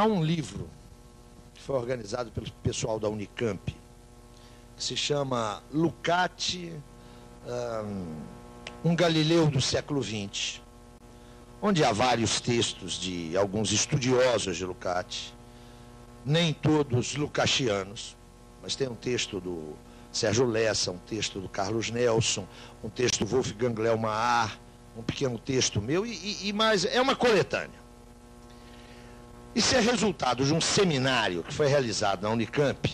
Há um livro que foi organizado pelo pessoal da Unicamp, que se chama Lukács, um Galileu do século XX, onde há vários textos de alguns estudiosos de Lukács, nem todos lucasianos, mas tem um texto do Sérgio Lessa, um texto do Carlos Nelson, um texto do Wolfgang Leomar, um pequeno texto meu, e mais, é uma coletânea. Isso é resultado de um seminário que foi realizado na Unicamp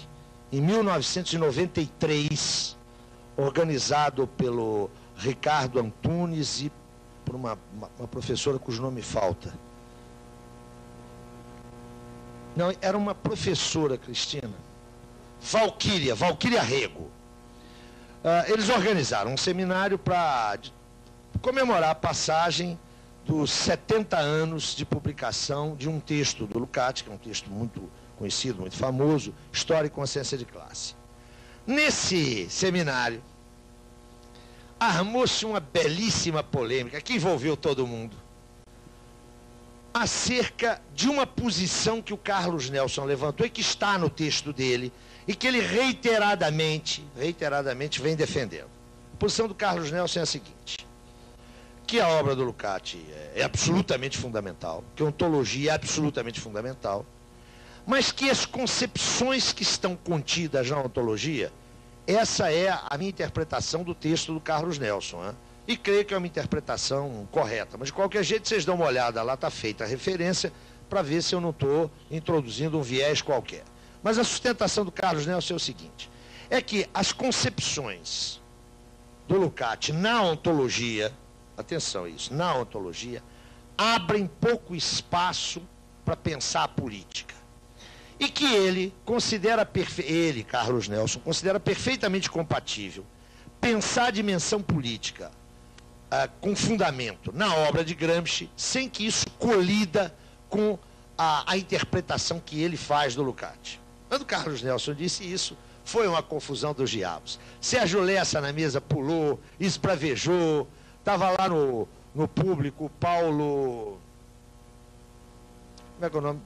em 1993, organizado pelo Ricardo Antunes e por uma professora cujo nome falta. Não, era uma professora, Cristina, Valquíria Rego. Eles organizaram um seminário para comemorar a passagem dos 70 anos de publicação de um texto do Lukács, que é um texto muito conhecido, muito famoso, História e Consciência de Classe. Nesse seminário, armou-se uma belíssima polêmica que envolveu todo mundo, acerca de uma posição que o Carlos Nelson levantou e que está no texto dele, e que ele reiteradamente vem defendendo. A posição do Carlos Nelson é a seguinte: que a obra do Lukács é absolutamente fundamental, que a ontologia é absolutamente fundamental, mas que as concepções que estão contidas na ontologia, essa é a minha interpretação do texto do Carlos Nelson, né? E creio que é uma interpretação correta, mas de qualquer jeito vocês dão uma olhada lá, está feita a referência, para ver se eu não estou introduzindo um viés qualquer. Mas a sustentação do Carlos Nelson é o seguinte: é que as concepções do Lukács na ontologia, atenção a isso, na ontologia, abrem pouco espaço para pensar a política. E que ele considera, Carlos Nelson, considera perfeitamente compatível pensar a dimensão política com fundamento na obra de Gramsci, sem que isso colida com a interpretação que ele faz do Lukács. Quando Carlos Nelson disse isso, foi uma confusão dos diabos. Sérgio Lessa na mesa pulou, esbravejou, estava lá no público o Paulo... Como é que é o nome?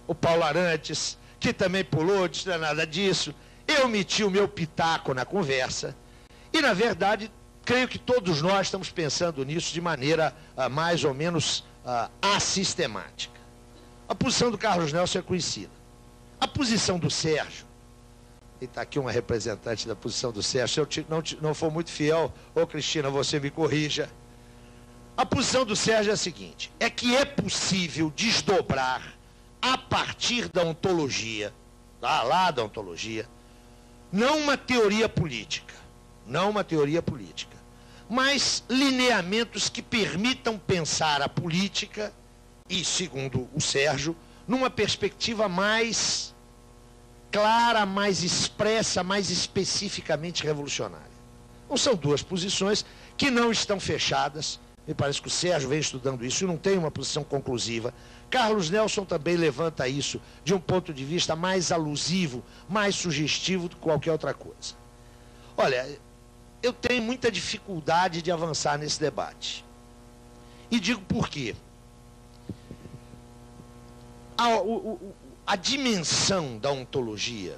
O Paulo Arantes, que também pulou, disse não é nada disso. Eu meti o meu pitaco na conversa e, na verdade, creio que todos nós estamos pensando nisso de maneira mais ou menos assistemática. A posição do Carlos Nelson é conhecida. A posição do Sérgio, e está aqui uma representante da posição do Sérgio, se eu não for muito fiel, ô Cristina, você me corrija. A posição do Sérgio é a seguinte: é que é possível desdobrar a partir da ontologia, lá da ontologia, não uma teoria política, mas lineamentos que permitam pensar a política, e, segundo o Sérgio, numa perspectiva mais clara, mais expressa, mais especificamente revolucionária. Não são duas posições que não estão fechadas. Me parece que o Sérgio vem estudando isso e não tem uma posição conclusiva. Carlos Nelson também levanta isso de um ponto de vista mais alusivo, mais sugestivo do que qualquer outra coisa. Olha, eu tenho muita dificuldade de avançar nesse debate. E digo por quê. A dimensão da ontologia,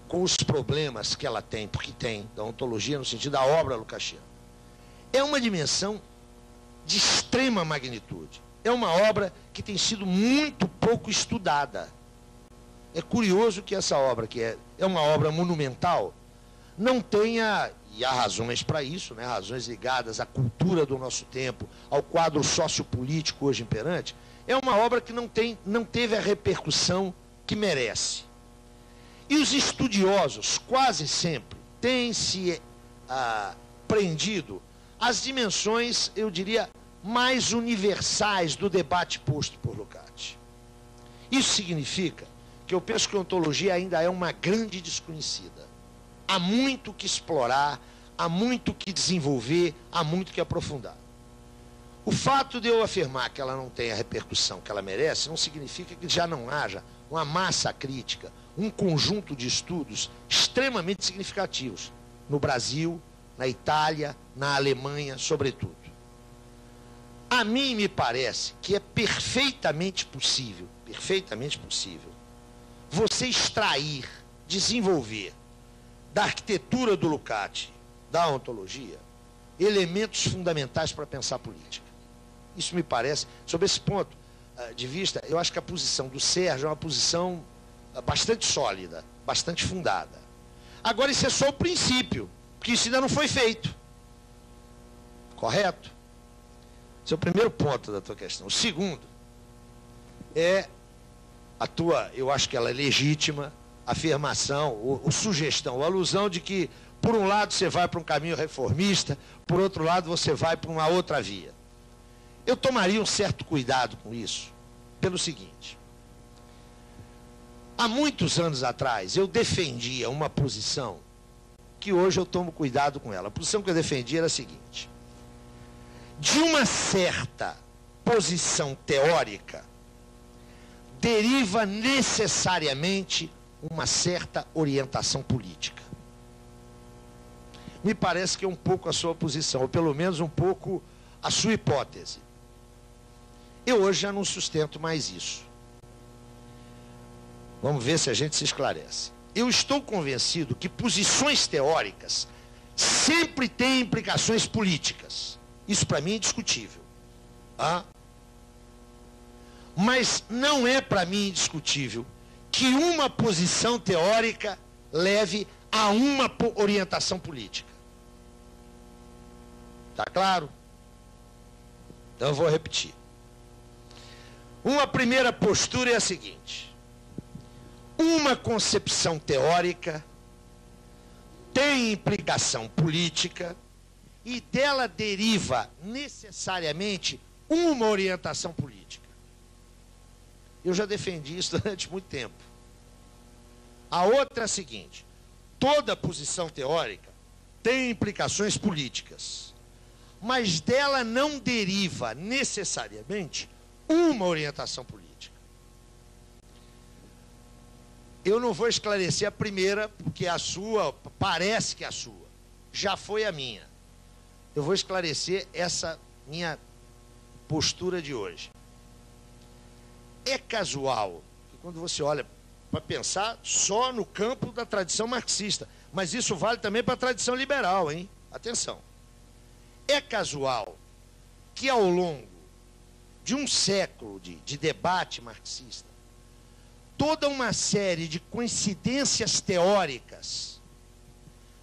com os problemas que ela tem, porque tem, da ontologia no sentido da obra lucasiana, é uma dimensão de extrema magnitude. É uma obra que tem sido muito pouco estudada. É curioso que essa obra, que é uma obra monumental, não tenha, e há razões para isso, né, razões ligadas à cultura do nosso tempo, ao quadro sociopolítico hoje imperante, é uma obra que não teve a repercussão que merece. E os estudiosos, quase sempre, têm se prendido às dimensões, eu diria, mais universais do debate posto por Lukács. Isso significa que eu penso que a ontologia ainda é uma grande desconhecida. Há muito que explorar, há muito que desenvolver, há muito que aprofundar. O fato de eu afirmar que ela não tem a repercussão que ela merece não significa que já não haja uma massa crítica, um conjunto de estudos extremamente significativos no Brasil, na Itália, na Alemanha, sobretudo. A mim me parece que é perfeitamente possível perfeitamente possível, você extrair, desenvolver da arquitetura do Lukács, da ontologia, elementos fundamentais para pensar política. Isso me parece, sob esse ponto de vista, eu acho que a posição do Sérgio é uma posição bastante sólida, bastante fundada. Agora, isso é só o princípio, porque isso ainda não foi feito. Correto? Esse é o primeiro ponto da tua questão. O segundo é a tua, eu acho que ela é legítima, afirmação, ou sugestão, ou alusão de que, por um lado, você vai para um caminho reformista, por outro lado, você vai para uma outra via. Eu tomaria um certo cuidado com isso, pelo seguinte. Há muitos anos atrás, eu defendia uma posição que hoje eu tomo cuidado com ela. A posição que eu defendia era a seguinte. De uma certa posição teórica, deriva necessariamente uma certa orientação política. Me parece que é um pouco a sua posição, ou pelo menos um pouco a sua hipótese. Eu hoje já não sustento mais isso. Vamos ver se a gente se esclarece. Eu estou convencido que posições teóricas sempre têm implicações políticas. Isso para mim é indiscutível. Mas não é para mim indiscutível que uma posição teórica leve a uma orientação política. Tá claro? Então eu vou repetir. Uma primeira postura é a seguinte. Uma concepção teórica tem implicação política e dela deriva necessariamente uma orientação política. Eu já defendi isso durante muito tempo. A outra é a seguinte. Toda posição teórica tem implicações políticas, mas dela não deriva necessariamente uma orientação política. Eu não vou esclarecer a primeira, porque a sua, parece que a sua, já foi a minha. Eu vou esclarecer essa minha postura de hoje. É casual que quando você olha para pensar só no campo da tradição marxista, mas isso vale também para a tradição liberal, hein? Atenção. É casual que ao longo de um século de debate marxista, toda uma série de coincidências teóricas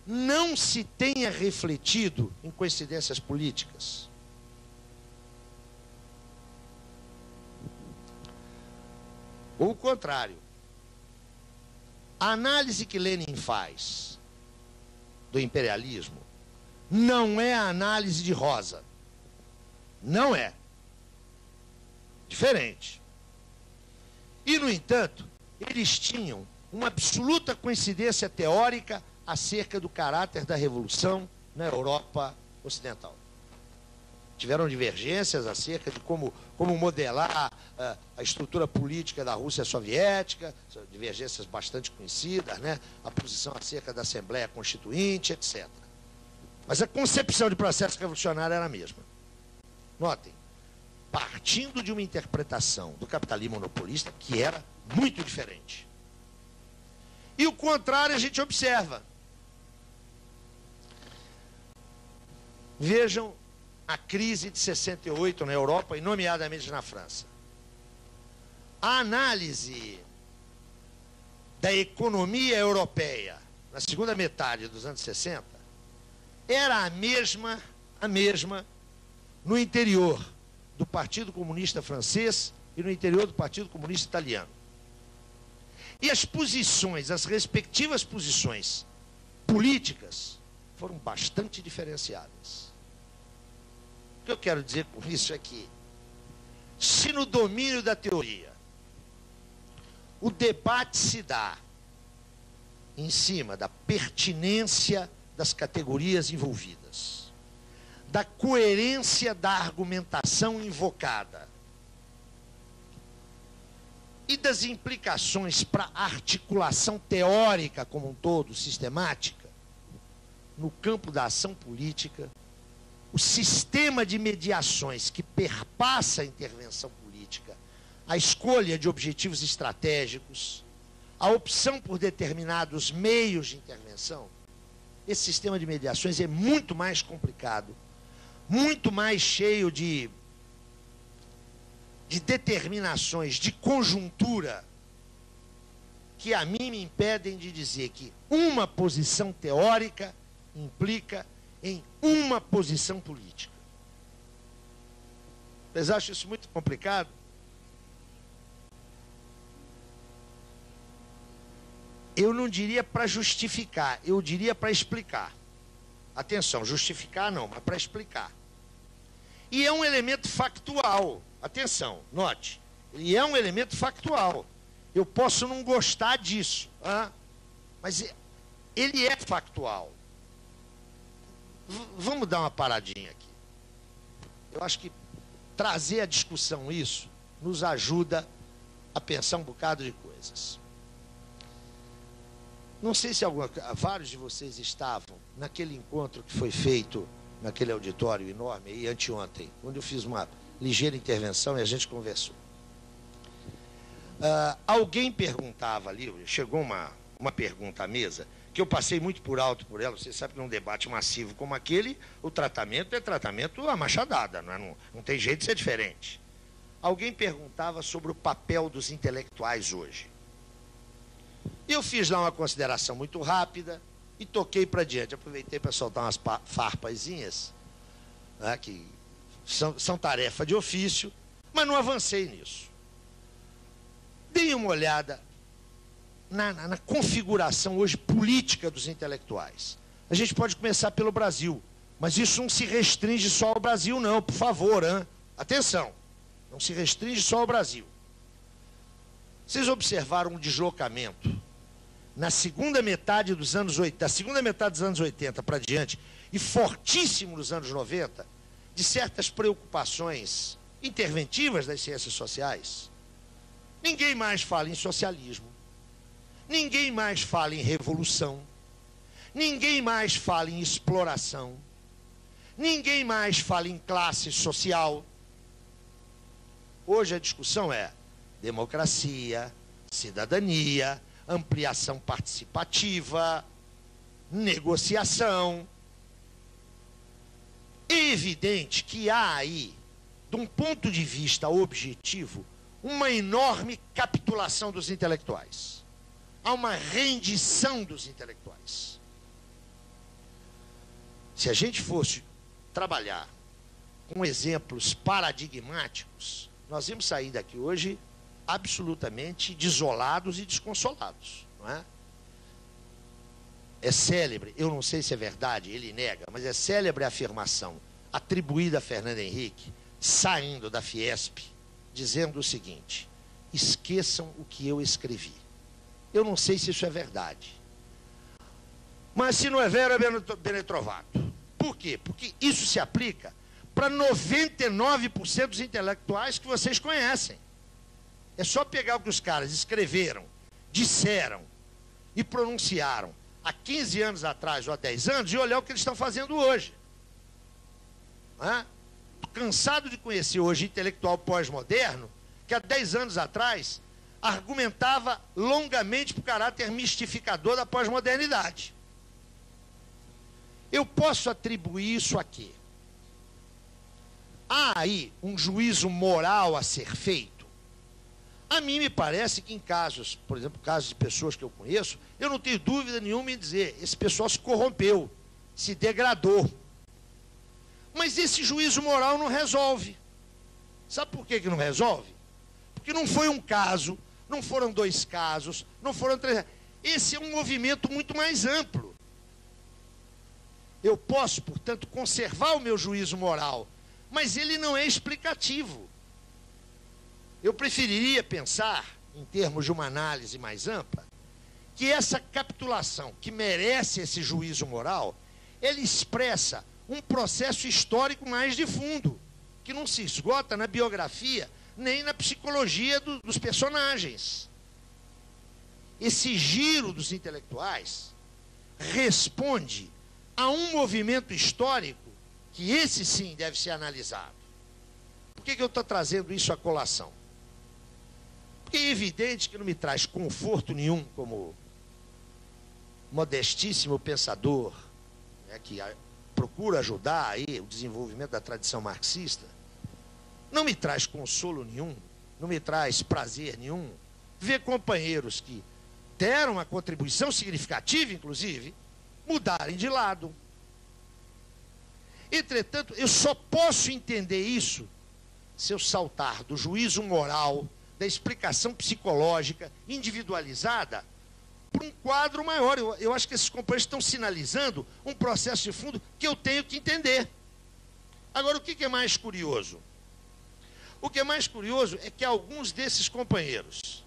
não se tenha refletido em coincidências políticas. Ou o contrário. A análise que Lenin faz do imperialismo não é a análise de Rosa. Não é. Diferente. E, no entanto, eles tinham uma absoluta coincidência teórica acerca do caráter da revolução na Europa Ocidental. Tiveram divergências acerca de como modelar a estrutura política da Rússia soviética, divergências bastante conhecidas, né? A posição acerca da Assembleia Constituinte, etc. Mas a concepção de processo revolucionário era a mesma. Notem, partindo de uma interpretação do capitalismo monopolista que era muito diferente. E o contrário a gente observa. Vejam a crise de 68 na Europa e nomeadamente na França. A análise da economia europeia na segunda metade dos anos 60 era a mesma no interior do Partido Comunista Francês e no interior do Partido Comunista Italiano. E as posições, as respectivas posições políticas foram bastante diferenciadas. O que eu quero dizer com isso é que, se no domínio da teoria o debate se dá em cima da pertinência das categorias envolvidas, da coerência da argumentação invocada e das implicações para a articulação teórica como um todo, sistemática, no campo da ação política, o sistema de mediações que perpassa a intervenção política a escolha de objetivos estratégicos, a opção por determinados meios de intervenção, esse sistema de mediações é muito mais complicado, muito mais cheio de determinações, de conjuntura, que a mim me impedem de dizer que uma posição teórica implica em uma posição política. Vocês acham isso muito complicado? Eu não diria para justificar, eu diria para explicar. Atenção, justificar não, mas para explicar. E é um elemento factual. Atenção, note. E é um elemento factual. Eu posso não gostar disso, mas ele é factual. Vamos dar uma paradinha aqui. Eu acho que trazer à discussão isso nos ajuda a pensar um bocado de coisas. Não sei se vários de vocês estavam naquele encontro que foi feito naquele auditório enorme aí anteontem, onde eu fiz uma ligeira intervenção e a gente conversou. Alguém perguntava ali, chegou uma pergunta à mesa, que eu passei muito por alto por ela. Você sabe que num debate massivo como aquele, o tratamento é tratamento à machadada, não tem jeito de ser diferente. Alguém perguntava sobre o papel dos intelectuais hoje. Eu fiz lá uma consideração muito rápida e toquei para diante. Aproveitei para soltar umas farpazinhas, né, que são tarefa de ofício, mas não avancei nisso. Dei uma olhada na configuração hoje política dos intelectuais. A gente pode começar pelo Brasil, mas isso não se restringe só ao Brasil, não, por favor, hein? Atenção, não se restringe só ao Brasil. Vocês observaram um deslocamento na segunda metade dos anos 80, da segunda metade dos anos 80 para diante, e fortíssimo nos anos 90, de certas preocupações interventivas das ciências sociais. Ninguém mais fala em socialismo, ninguém mais fala em revolução, ninguém mais fala em exploração, ninguém mais fala em classe social. Hoje a discussão é democracia, cidadania, ampliação participativa, negociação. É evidente que há aí, de um ponto de vista objetivo, uma enorme capitulação dos intelectuais. Há uma rendição dos intelectuais. Se a gente fosse trabalhar com exemplos paradigmáticos, nós íamos sair daqui hoje absolutamente desolados e desconsolados, não é? É célebre, eu não sei se é verdade, ele nega, mas é célebre a afirmação atribuída a Fernando Henrique, saindo da Fiesp, dizendo o seguinte: esqueçam o que eu escrevi. Eu não sei se isso é verdade, mas se não é vero, é bene trovato. Por quê? Porque isso se aplica para 99% dos intelectuais que vocês conhecem. É só pegar o que os caras escreveram, disseram e pronunciaram há 15 anos atrás ou há 10 anos e olhar o que eles estão fazendo hoje. Estou cansado de conhecer hoje intelectual pós-moderno que há 10 anos atrás argumentava longamente para o caráter mistificador da pós-modernidade. Eu posso atribuir isso a quê? Há aí um juízo moral a ser feito? A mim me parece que em casos, por exemplo, casos de pessoas que eu conheço, eu não tenho dúvida nenhuma em dizer, esse pessoal se corrompeu, se degradou. Mas esse juízo moral não resolve. Sabe por que não resolve? Porque não foi um caso, não foram 2 casos, não foram 3. Esse é um movimento muito mais amplo. Eu posso, portanto, conservar o meu juízo moral, mas ele não é explicativo. Eu preferiria pensar, em termos de uma análise mais ampla, que essa capitulação, que merece esse juízo moral, ele expressa um processo histórico mais de fundo, que não se esgota na biografia, nem na psicologia dos personagens. Esse giro dos intelectuais responde a um movimento histórico que esse sim deve ser analisado. Por que eu estou trazendo isso à colação? Porque é evidente que não me traz conforto nenhum como modestíssimo pensador, né, que procura ajudar aí o desenvolvimento da tradição marxista. Não me traz consolo nenhum, não me traz prazer nenhum ver companheiros que deram uma contribuição significativa, inclusive, mudarem de lado. Entretanto, eu só posso entender isso se eu saltar do juízo moral, da explicação psicológica individualizada, para um quadro maior. Eu acho que esses companheiros estão sinalizando um processo de fundo que eu tenho que entender. Agora, o que é mais curioso? O que é mais curioso é que alguns desses companheiros,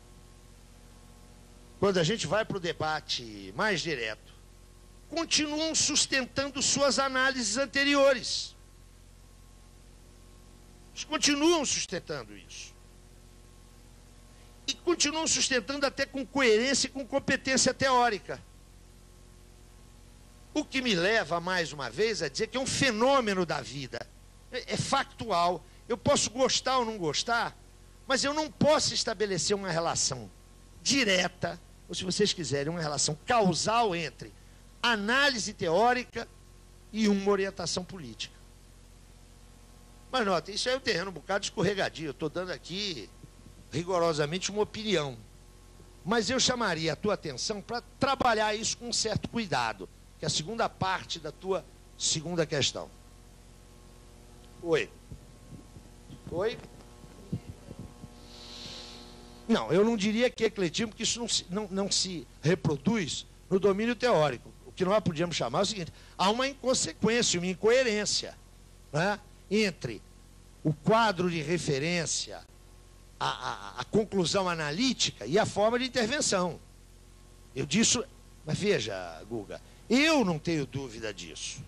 quando a gente vai para o debate mais direto, continuam sustentando suas análises anteriores. Eles continuam sustentando isso. E continuam sustentando até com coerência e com competência teórica. O que me leva, mais uma vez, a dizer que é um fenômeno da vida. É factual. Eu posso gostar ou não gostar, mas eu não posso estabelecer uma relação direta, ou se vocês quiserem, uma relação causal entre análise teórica e uma orientação política. Mas nota, isso é um terreno um bocado escorregadio. Eu estou dando aqui rigorosamente uma opinião. Mas eu chamaria a tua atenção para trabalhar isso com um certo cuidado, que é a segunda parte da tua segunda questão. Oi. Oi? Não, eu não diria que é ecletismo, porque isso não se reproduz no domínio teórico. O que nós podíamos chamar é o seguinte: há uma inconsequência, uma incoerência, né, entre o quadro de referência, a conclusão analítica e a forma de intervenção. Eu disse, mas veja, Guga, eu não tenho dúvida disso.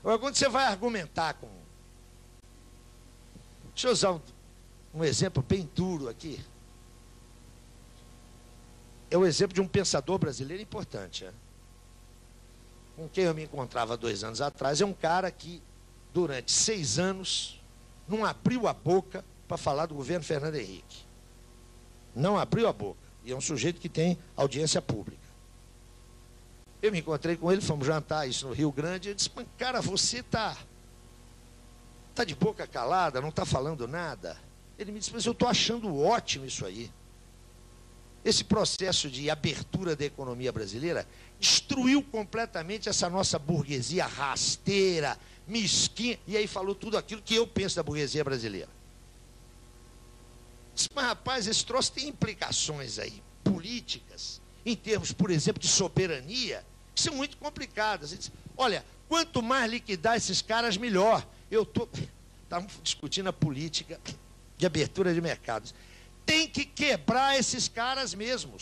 Agora, quando você vai argumentar com... Deixa eu usar um exemplo bem duro aqui. É o exemplo de um pensador brasileiro importante, né? Com quem eu me encontrava 2 anos atrás. É um cara que, durante 6 anos, não abriu a boca para falar do governo Fernando Henrique. Não abriu a boca. E é um sujeito que tem audiência pública. Eu me encontrei com ele, fomos jantar isso no Rio Grande. Eu disse, mas cara, você está de boca calada, não está falando nada. Ele me disse, mas eu estou achando ótimo isso aí. Esse processo de abertura da economia brasileira destruiu completamente essa nossa burguesia rasteira, mesquinha, e aí falou tudo aquilo que eu penso da burguesia brasileira. Disse, mas rapaz, esse troço tem implicações aí, políticas, em termos, por exemplo, de soberania, que são muito complicadas. Ele disse, olha, quanto mais liquidar esses caras, melhor. Estamos discutindo a política de abertura de mercados. Tem que quebrar esses caras mesmo.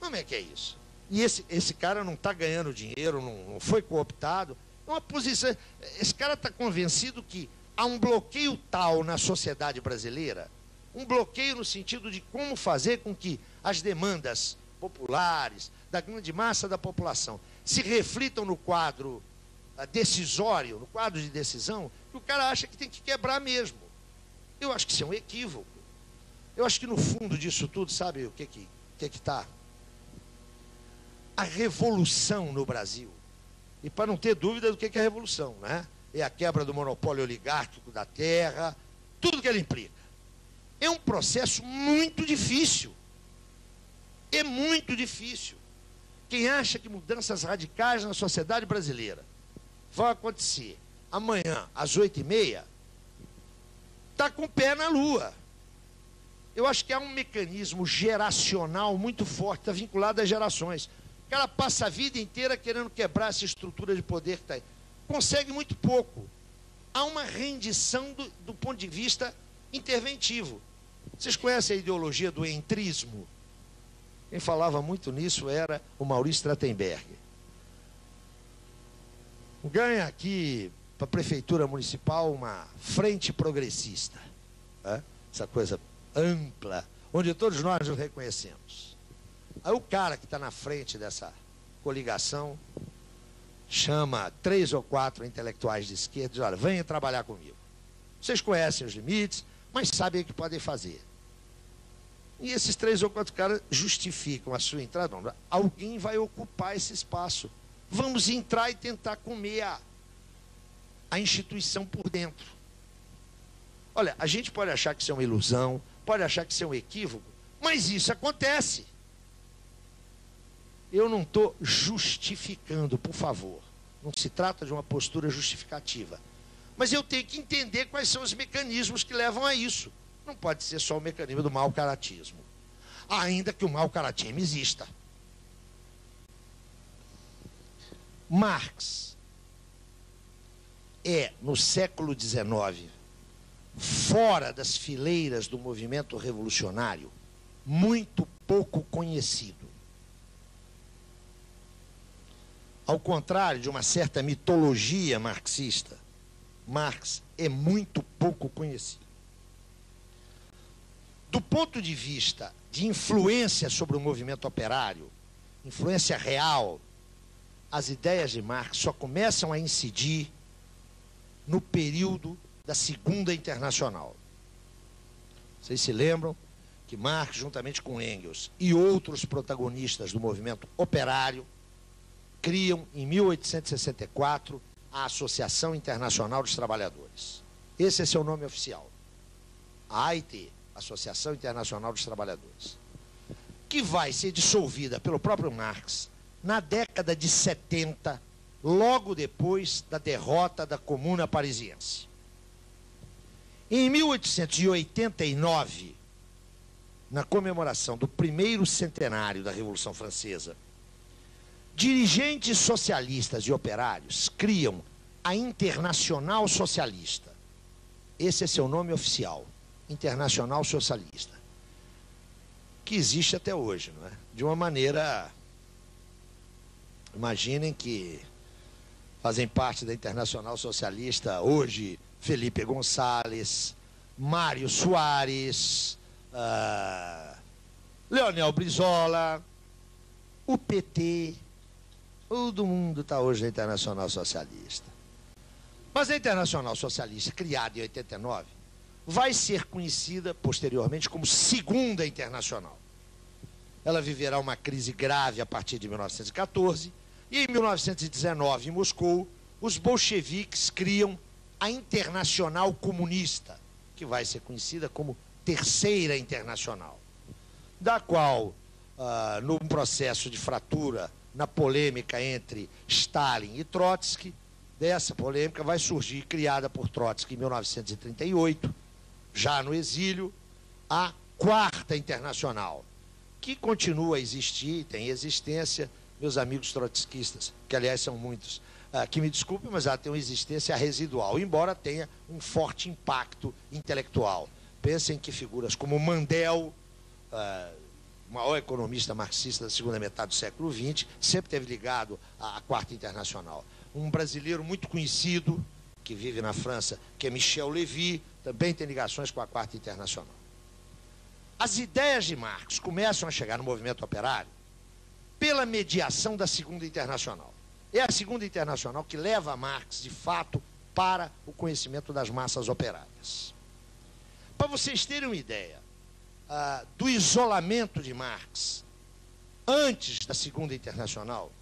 Como é que é isso? E esse cara não está ganhando dinheiro, não foi cooptado. É uma posição. Esse cara está convencido que há um bloqueio tal na sociedade brasileira, um bloqueio no sentido de como fazer com que as demandas populares, da grande massa da população, se reflitam no quadro decisório, no quadro de decisão, que o cara acha que tem que quebrar mesmo. Eu acho que isso é um equívoco. Eu acho que no fundo disso tudo, sabe o que está? A revolução no Brasil. E para não ter dúvida do que é a revolução, né? É a quebra do monopólio oligárquico da terra, tudo que ela implica. É um processo muito difícil. É muito difícil. Quem acha que mudanças radicais na sociedade brasileira vão acontecer amanhã, às 8h30, está com o pé na lua. Eu acho que há um mecanismo geracional muito forte, está vinculado às gerações. O cara passa a vida inteira querendo quebrar essa estrutura de poder que está aí. Consegue muito pouco. Há uma rendição do ponto de vista interventivo. Vocês conhecem a ideologia do entrismo? Quem falava muito nisso era o Maurício Trachtenberg. Ganha aqui para a prefeitura municipal uma frente progressista, né? Essa coisa ampla, onde todos nós nos reconhecemos. Aí o cara que está na frente dessa coligação chama 3 ou 4 intelectuais de esquerda e diz, olha, venham trabalhar comigo. Vocês conhecem os limites, mas sabem o que podem fazer. E esses 3 ou 4 caras justificam a sua entrada. Não, alguém vai ocupar esse espaço. Vamos entrar e tentar comer a instituição por dentro. Olha, a gente pode achar que isso é uma ilusão, pode achar que isso é um equívoco, mas isso acontece. Eu não estou justificando, por favor. Não se trata de uma postura justificativa. Mas eu tenho que entender quais são os mecanismos que levam a isso. Não pode ser só o mecanismo do mau caratismo. Ainda que o mau caratismo exista. Marx é, no século XIX, fora das fileiras do movimento revolucionário, muito pouco conhecido. Ao contrário de uma certa mitologia marxista, Marx é muito pouco conhecido. Do ponto de vista de influência sobre o movimento operário, influência real, as ideias de Marx só começam a incidir no período da Segunda Internacional. Vocês se lembram que Marx, juntamente com Engels e outros protagonistas do movimento operário, criam, em 1864, a Associação Internacional dos Trabalhadores. Esse é seu nome oficial. A AIT, Associação Internacional dos Trabalhadores, que vai ser dissolvida pelo próprio Marx na década de 70, logo depois da derrota da Comuna Parisiense. Em 1889, na comemoração do primeiro centenário da Revolução Francesa, dirigentes socialistas e operários criam a Internacional Socialista. Esse é seu nome oficial, Internacional Socialista, que existe até hoje, não é? De uma maneira... Imaginem que fazem parte da Internacional Socialista hoje Felipe Gonçalves, Mário Soares, Leonel Brizola, o PT, todo mundo está hoje na Internacional Socialista. Mas a Internacional Socialista, criada em 89, vai ser conhecida posteriormente como Segunda Internacional. Ela viverá uma crise grave a partir de 1914, e em 1919, em Moscou, os bolcheviques criam a Internacional Comunista, que vai ser conhecida como Terceira Internacional, da qual, num processo de fratura, na polêmica entre Stalin e Trotsky, dessa polêmica vai surgir, criada por Trotsky em 1938, já no exílio, a Quarta Internacional, que continua a existir, tem existência, meus amigos trotskistas, que aliás são muitos, que me desculpem, mas ela tem uma existência residual, embora tenha um forte impacto intelectual. Pensem que figuras como Mandel, o maior economista marxista da segunda metade do século XX, sempre esteve ligado à Quarta Internacional. Um brasileiro muito conhecido, que vive na França, que é Michel Lévy, também tem ligações com a Quarta Internacional. As ideias de Marx começam a chegar no movimento operário pela mediação da Segunda Internacional. É a Segunda Internacional que leva Marx, de fato, para o conhecimento das massas operárias. Para vocês terem uma ideia do isolamento de Marx antes da Segunda Internacional,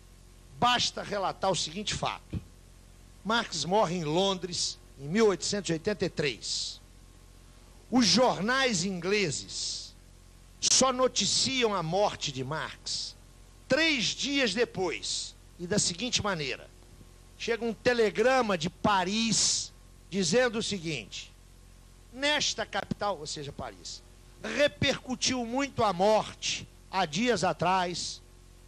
basta relatar o seguinte fato. Marx morre em Londres em 1883. Os jornais ingleses só noticiam a morte de Marx 3 dias depois, e da seguinte maneira: chega um telegrama de Paris dizendo o seguinte: nesta capital, ou seja, Paris, repercutiu muito a morte, há dias atrás,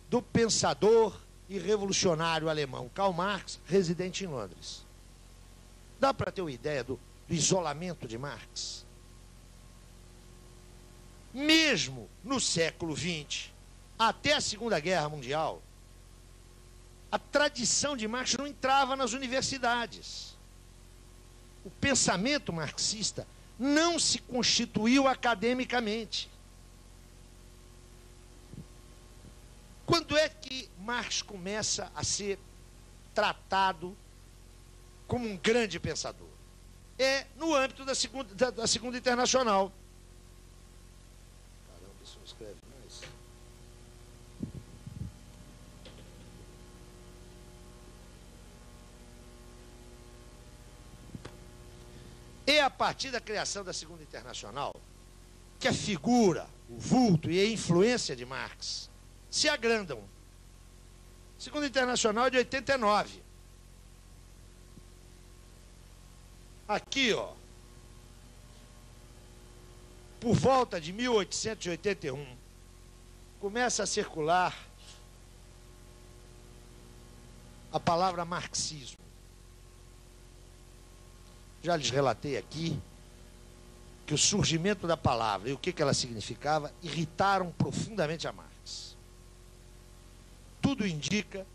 do pensador e revolucionário alemão Karl Marx, residente em Londres. Dá para ter uma ideia do isolamento de Marx? Mesmo no século XX, até a Segunda Guerra Mundial, a tradição de Marx não entrava nas universidades. O pensamento marxista não se constituiu academicamente. Quando é que Marx começa a ser tratado como um grande pensador? é no âmbito da Segunda Internacional. Caramba, isso não escreve mais. É a partir da criação da Segunda Internacional que a figura, o vulto e a influência de Marx se agrandam. A Segunda Internacional é de 89. Aqui, ó, por volta de 1881, começa a circular a palavra marxismo. Já lhes relatei aqui que o surgimento da palavra e o que ela significava irritaram profundamente a Marx. Tudo indica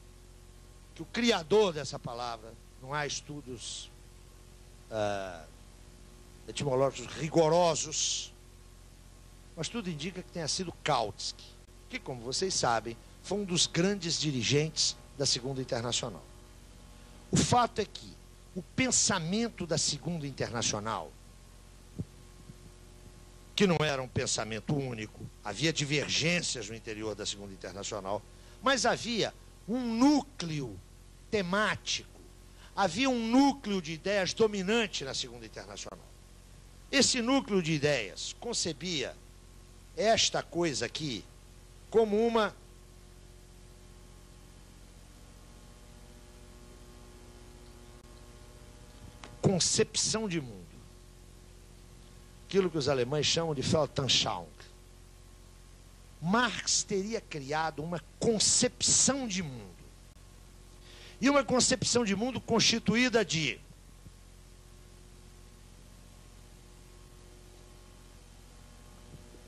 que o criador dessa palavra, não há estudos etimológicos rigorosos, mas tudo indica que tenha sido Kautsky, que, como vocês sabem, foi um dos grandes dirigentes da Segunda Internacional. O fato é que o pensamento da Segunda Internacional, que não era um pensamento único, havia divergências no interior da Segunda Internacional, mas havia um núcleo temático, havia um núcleo de ideias dominante na Segunda Internacional. Esse núcleo de ideias concebia esta coisa aqui como uma concepção de mundo. Aquilo que os alemães chamam de Weltanschauung. Marx teria criado uma concepção de mundo. E uma concepção de mundo constituída de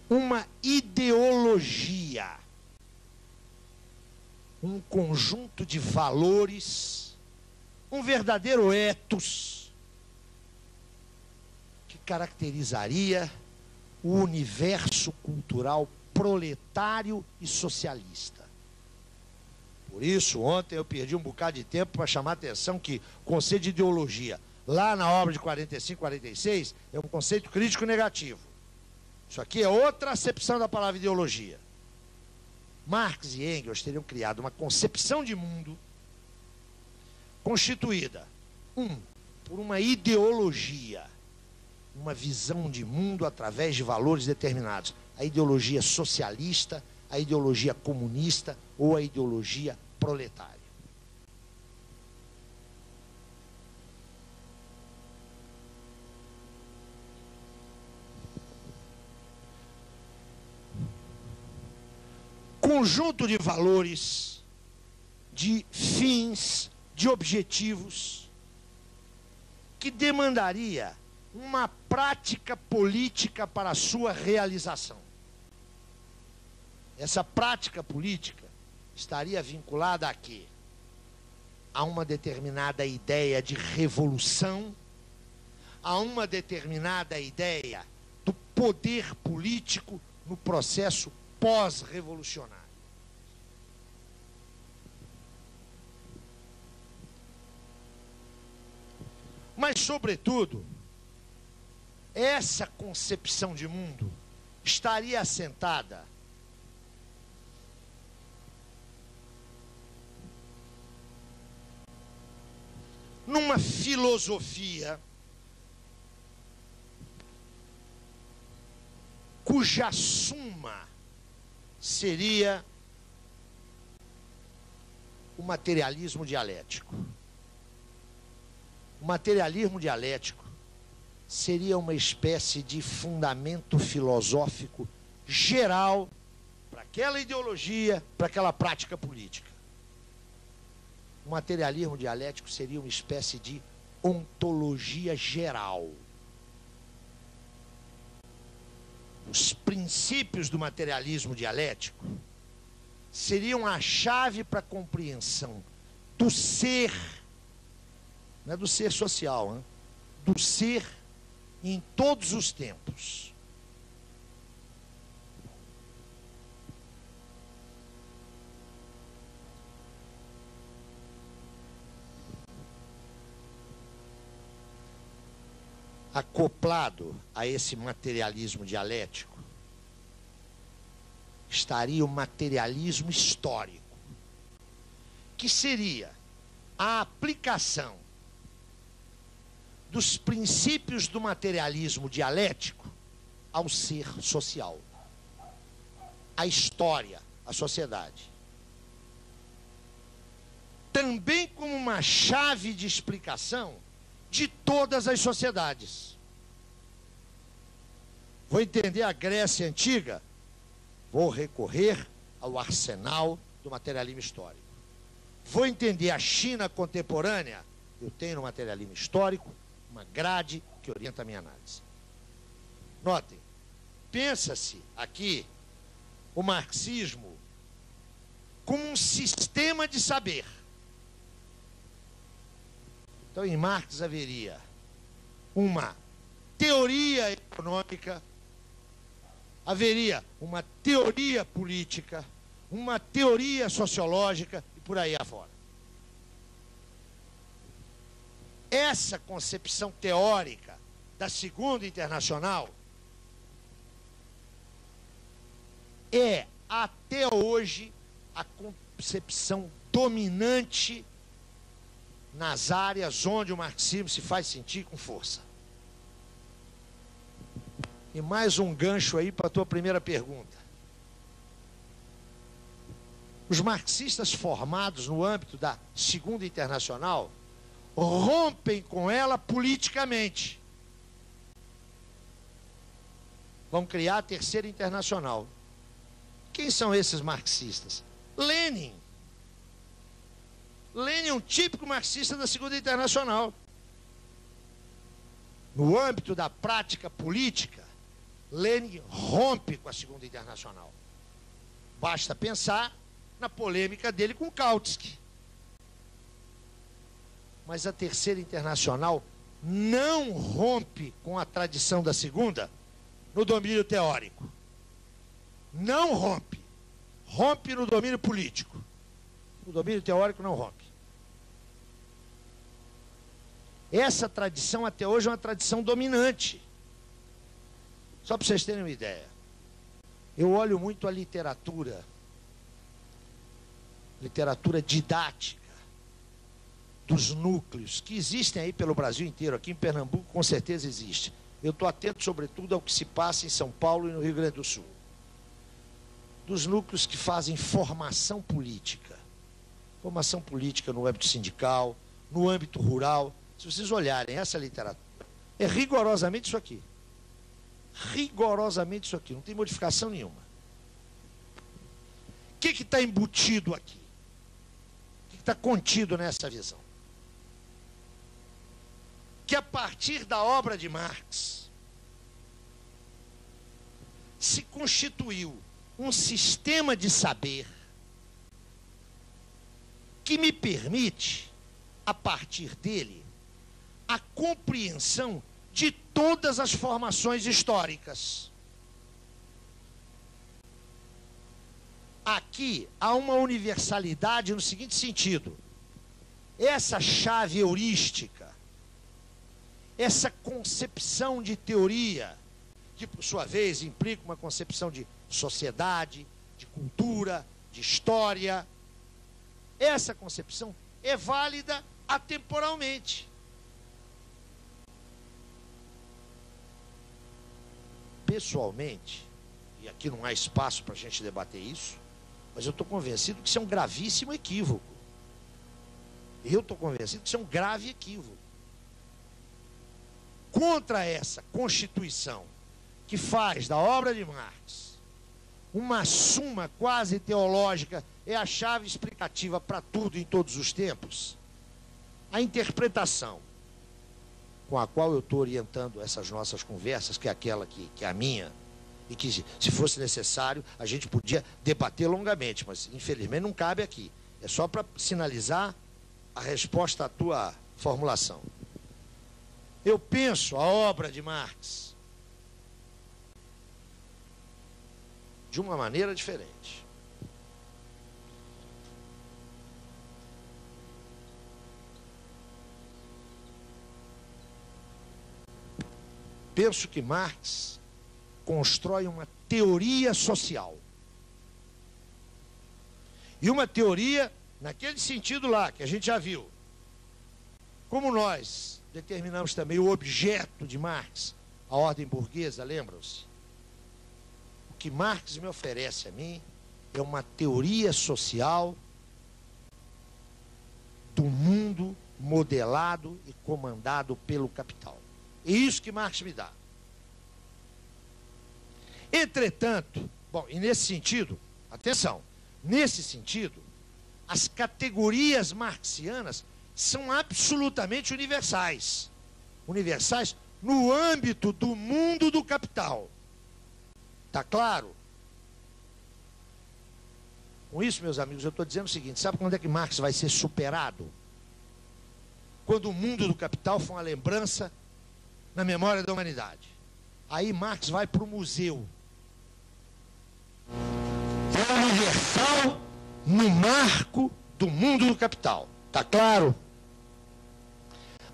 uma ideologia, um conjunto de valores, um verdadeiro ethos que caracterizaria o universo cultural proletário e socialista. Por isso, ontem eu perdi um bocado de tempo para chamar a atenção que o conceito de ideologia, lá na obra de 45, 46, é um conceito crítico negativo. Isso aqui é outra acepção da palavra ideologia. Marx e Engels teriam criado uma concepção de mundo constituída, por uma ideologia, uma visão de mundo através de valores determinados. A ideologia socialista, a ideologia comunista ou a ideologia proletária. Conjunto de valores, de fins, de objetivos, que demandaria uma prática política para a sua realização. Essa prática política estaria vinculada a quê? A uma determinada ideia de revolução, a uma determinada ideia do poder político no processo pós-revolucionário. Mas, sobretudo, essa concepção de mundo estaria assentada numa filosofia cuja suma seria o materialismo dialético. O materialismo dialético seria uma espécie de fundamento filosófico geral para aquela ideologia, para aquela prática política. O materialismo dialético seria uma espécie de ontologia geral. Os princípios do materialismo dialético seriam a chave para a compreensão do ser, não é do ser social, hein? Do ser em todos os tempos. acoplado a esse materialismo dialético, estaria o materialismo histórico, que seria a aplicação dos princípios do materialismo dialético ao ser social, à história, à sociedade. Também como uma chave de explicação de todas as sociedades. Vou entender a Grécia Antiga? Vou recorrer ao arsenal do materialismo histórico. Vou entender a China contemporânea? Eu tenho no materialismo histórico uma grade que orienta a minha análise. Notem, pensa-se aqui o marxismo como um sistema de saber. Então, em Marx haveria uma teoria econômica, haveria uma teoria política, uma teoria sociológica e por aí afora. Essa concepção teórica da Segunda Internacional é, até hoje, a concepção dominante nas áreas onde o marxismo se faz sentir com força. E mais um gancho aí para a tua primeira pergunta. Os marxistas formados no âmbito da Segunda Internacional rompem com ela politicamente. Vão criar a Terceira Internacional. Quem são esses marxistas? Lenin. Lenin é um típico marxista da Segunda Internacional. No âmbito da prática política, Lenin rompe com a Segunda Internacional. Basta pensar na polêmica dele com Kautsky. Mas a Terceira Internacional não rompe com a tradição da Segunda no domínio teórico. Não rompe. Rompe no domínio político. No domínio teórico não rompe. Essa tradição até hoje é uma tradição dominante. Só para vocês terem uma ideia. Eu olho muito a literatura didática dos núcleos que existem aí pelo Brasil inteiro. Aqui em Pernambuco com certeza existe. Eu estou atento sobretudo ao que se passa em São Paulo e no Rio Grande do Sul. Dos núcleos que fazem formação política. Formação política no âmbito sindical, no âmbito rural. Se vocês olharem essa literatura, é rigorosamente isso aqui. Rigorosamente isso aqui, não tem modificação nenhuma. O que está embutido aqui? O que está contido nessa visão? Que a partir da obra de Marx se constituiu um sistema de saber que me permite, a partir dele, a compreensão de todas as formações históricas. Aqui há uma universalidade no seguinte sentido: essa chave heurística, essa concepção de teoria, que por sua vez implica uma concepção de sociedade, de cultura, de história, essa concepção é válida atemporalmente. Pessoalmente, e aqui não há espaço para a gente debater isso, mas eu estou convencido que isso é um gravíssimo equívoco. Eu estou convencido que isso é um grave equívoco. Contra essa constituição que faz da obra de Marx uma suma quase teológica, é a chave explicativa para tudo em todos os tempos, a interpretação com a qual eu estou orientando essas nossas conversas, que é aquela que é a minha, e que, se fosse necessário, a gente podia debater longamente, mas infelizmente não cabe aqui. É só para sinalizar a resposta à tua formulação. Eu penso a obra de Marx de uma maneira diferente. penso que Marx constrói uma teoria social. E uma teoria naquele sentido lá, que a gente já viu. Como nós determinamos também o objeto de Marx, a ordem burguesa, lembram-se? O que Marx me oferece a mim é uma teoria social do mundo modelado e comandado pelo capital. É isso que Marx me dá. Entretanto, bom, e nesse sentido, atenção, nesse sentido, as categorias marxianas são absolutamente universais. Universais no âmbito do mundo do capital. Está claro? Com isso, meus amigos, eu estou dizendo o seguinte: sabe quando é que Marx vai ser superado? Quando o mundo do capital for uma lembrança na memória da humanidade. Aí Marx vai para o museu. É universal no marco do mundo do capital. Está claro?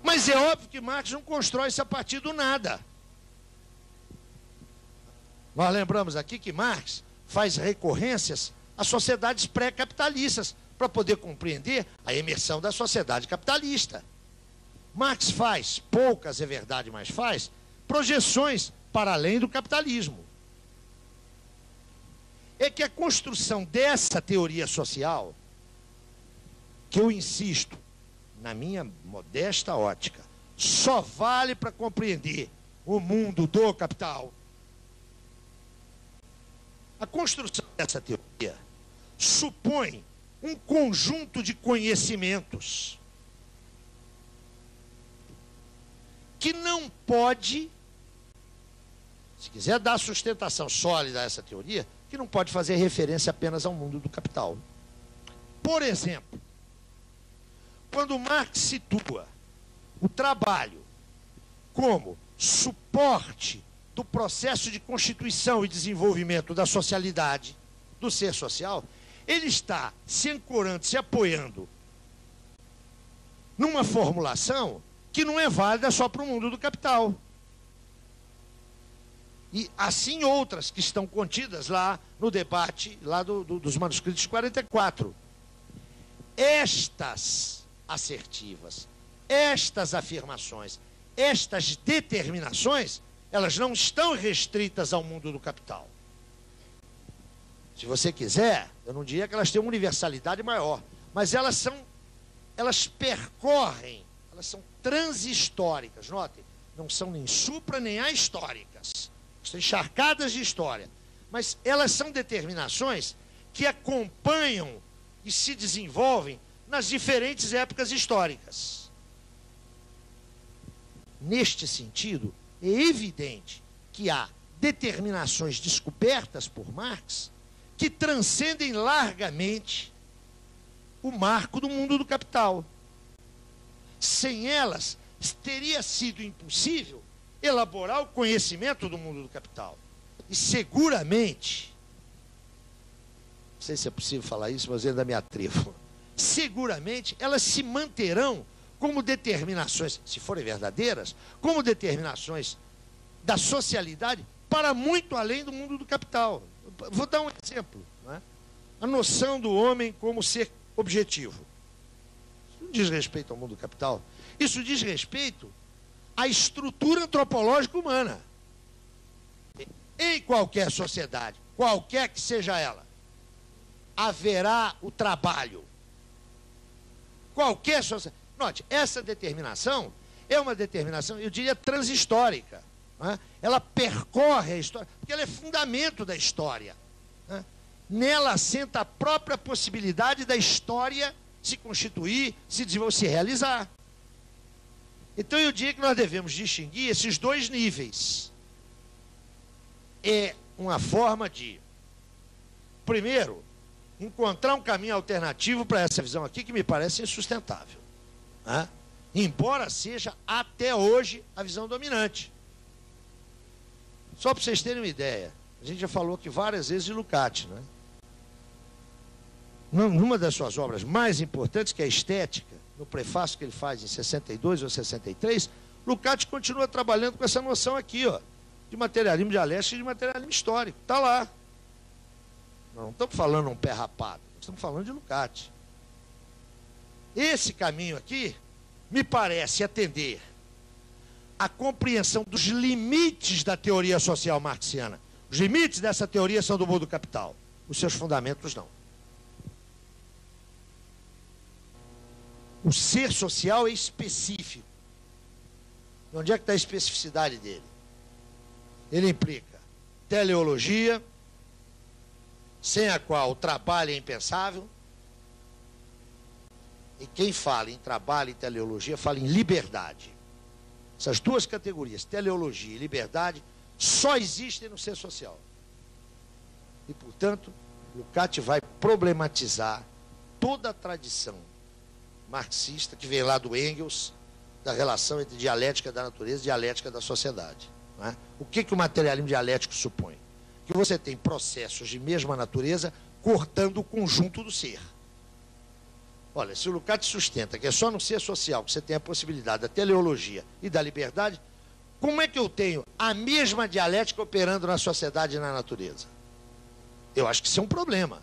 Mas é óbvio que Marx não constrói isso a partir do nada. Nós lembramos aqui que Marx faz recorrências às sociedades pré-capitalistas para poder compreender a emersão da sociedade capitalista. Marx faz, poucas é verdade, mas faz, projeções para além do capitalismo. É que a construção dessa teoria social, que eu insisto, na minha modesta ótica, só vale para compreender o mundo do capital. A construção dessa teoria supõe um conjunto de conhecimentos que não pode, se quiser dar sustentação sólida a essa teoria, que não pode fazer referência apenas ao mundo do capital. Por exemplo, quando Marx situa o trabalho como suporte do processo de constituição e desenvolvimento da socialidade, do ser social, ele está se ancorando, se apoiando numa formulação que não é válida só para o mundo do capital. E assim outras que estão contidas lá no debate lá dos manuscritos de 44. Estas assertivas, estas afirmações, estas determinações, elas não estão restritas ao mundo do capital. Se você quiser, eu não diria que elas têm uma universalidade maior, mas elas percorrem, elas são transhistóricas, notem, não são nem supra nem ahistóricas, estão encharcadas de história, mas elas são determinações que acompanham e se desenvolvem nas diferentes épocas históricas. Neste sentido, é evidente que há determinações descobertas por Marx que transcendem largamente o marco do mundo do capital. Sem elas, teria sido impossível elaborar o conhecimento do mundo do capital. E seguramente, não sei se é possível falar isso, mas eu ainda me atrevo, seguramente elas se manterão como determinações, se forem verdadeiras, como determinações da socialidade para muito além do mundo do capital. Vou dar um exemplo, né? A noção do homem como ser objetivo. Isso não diz respeito ao mundo do capital. Isso diz respeito à estrutura antropológica humana. Em qualquer sociedade, qualquer que seja ela, haverá o trabalho. Qualquer sociedade. Note, essa determinação é uma determinação, eu diria, transhistórica. Né? Ela percorre a história, porque ela é fundamento da história. Né? Nela assenta a própria possibilidade da história se constituir, se desenvolver, se realizar. Então eu diria que nós devemos distinguir esses dois níveis. É uma forma de, primeiro, encontrar um caminho alternativo para essa visão aqui que me parece insustentável. Né? Embora seja até hoje a visão dominante. Só para vocês terem uma ideia, a gente já falou aqui várias vezes de Lukács, né? Numa das suas obras mais importantes, que é a Estética, no prefácio que ele faz em 62 ou 63, Lukács continua trabalhando com essa noção aqui, ó, de materialismo dialético e de materialismo histórico. Está lá. Nós não estamos falando um pé rapado, nós estamos falando de Lukács. Esse caminho aqui me parece atender à compreensão dos limites da teoria social marxiana. Os limites dessa teoria são do mundo capital, os seus fundamentos não. O ser social é específico. E onde é que está a especificidade dele? Ele implica teleologia, sem a qual o trabalho é impensável. E quem fala em trabalho e teleologia fala em liberdade. Essas duas categorias, teleologia e liberdade, só existem no ser social. E, portanto, Lukács vai problematizar toda a tradição marxista que vem lá do Engels, da relação entre dialética da natureza e dialética da sociedade. Não é? O que o materialismo dialético supõe? Que você tem processos de mesma natureza cortando o conjunto do ser. Olha, se o Lukács sustenta que é só no ser social que você tem a possibilidade da teleologia e da liberdade, como é que eu tenho a mesma dialética operando na sociedade e na natureza? Eu acho que isso é um problema.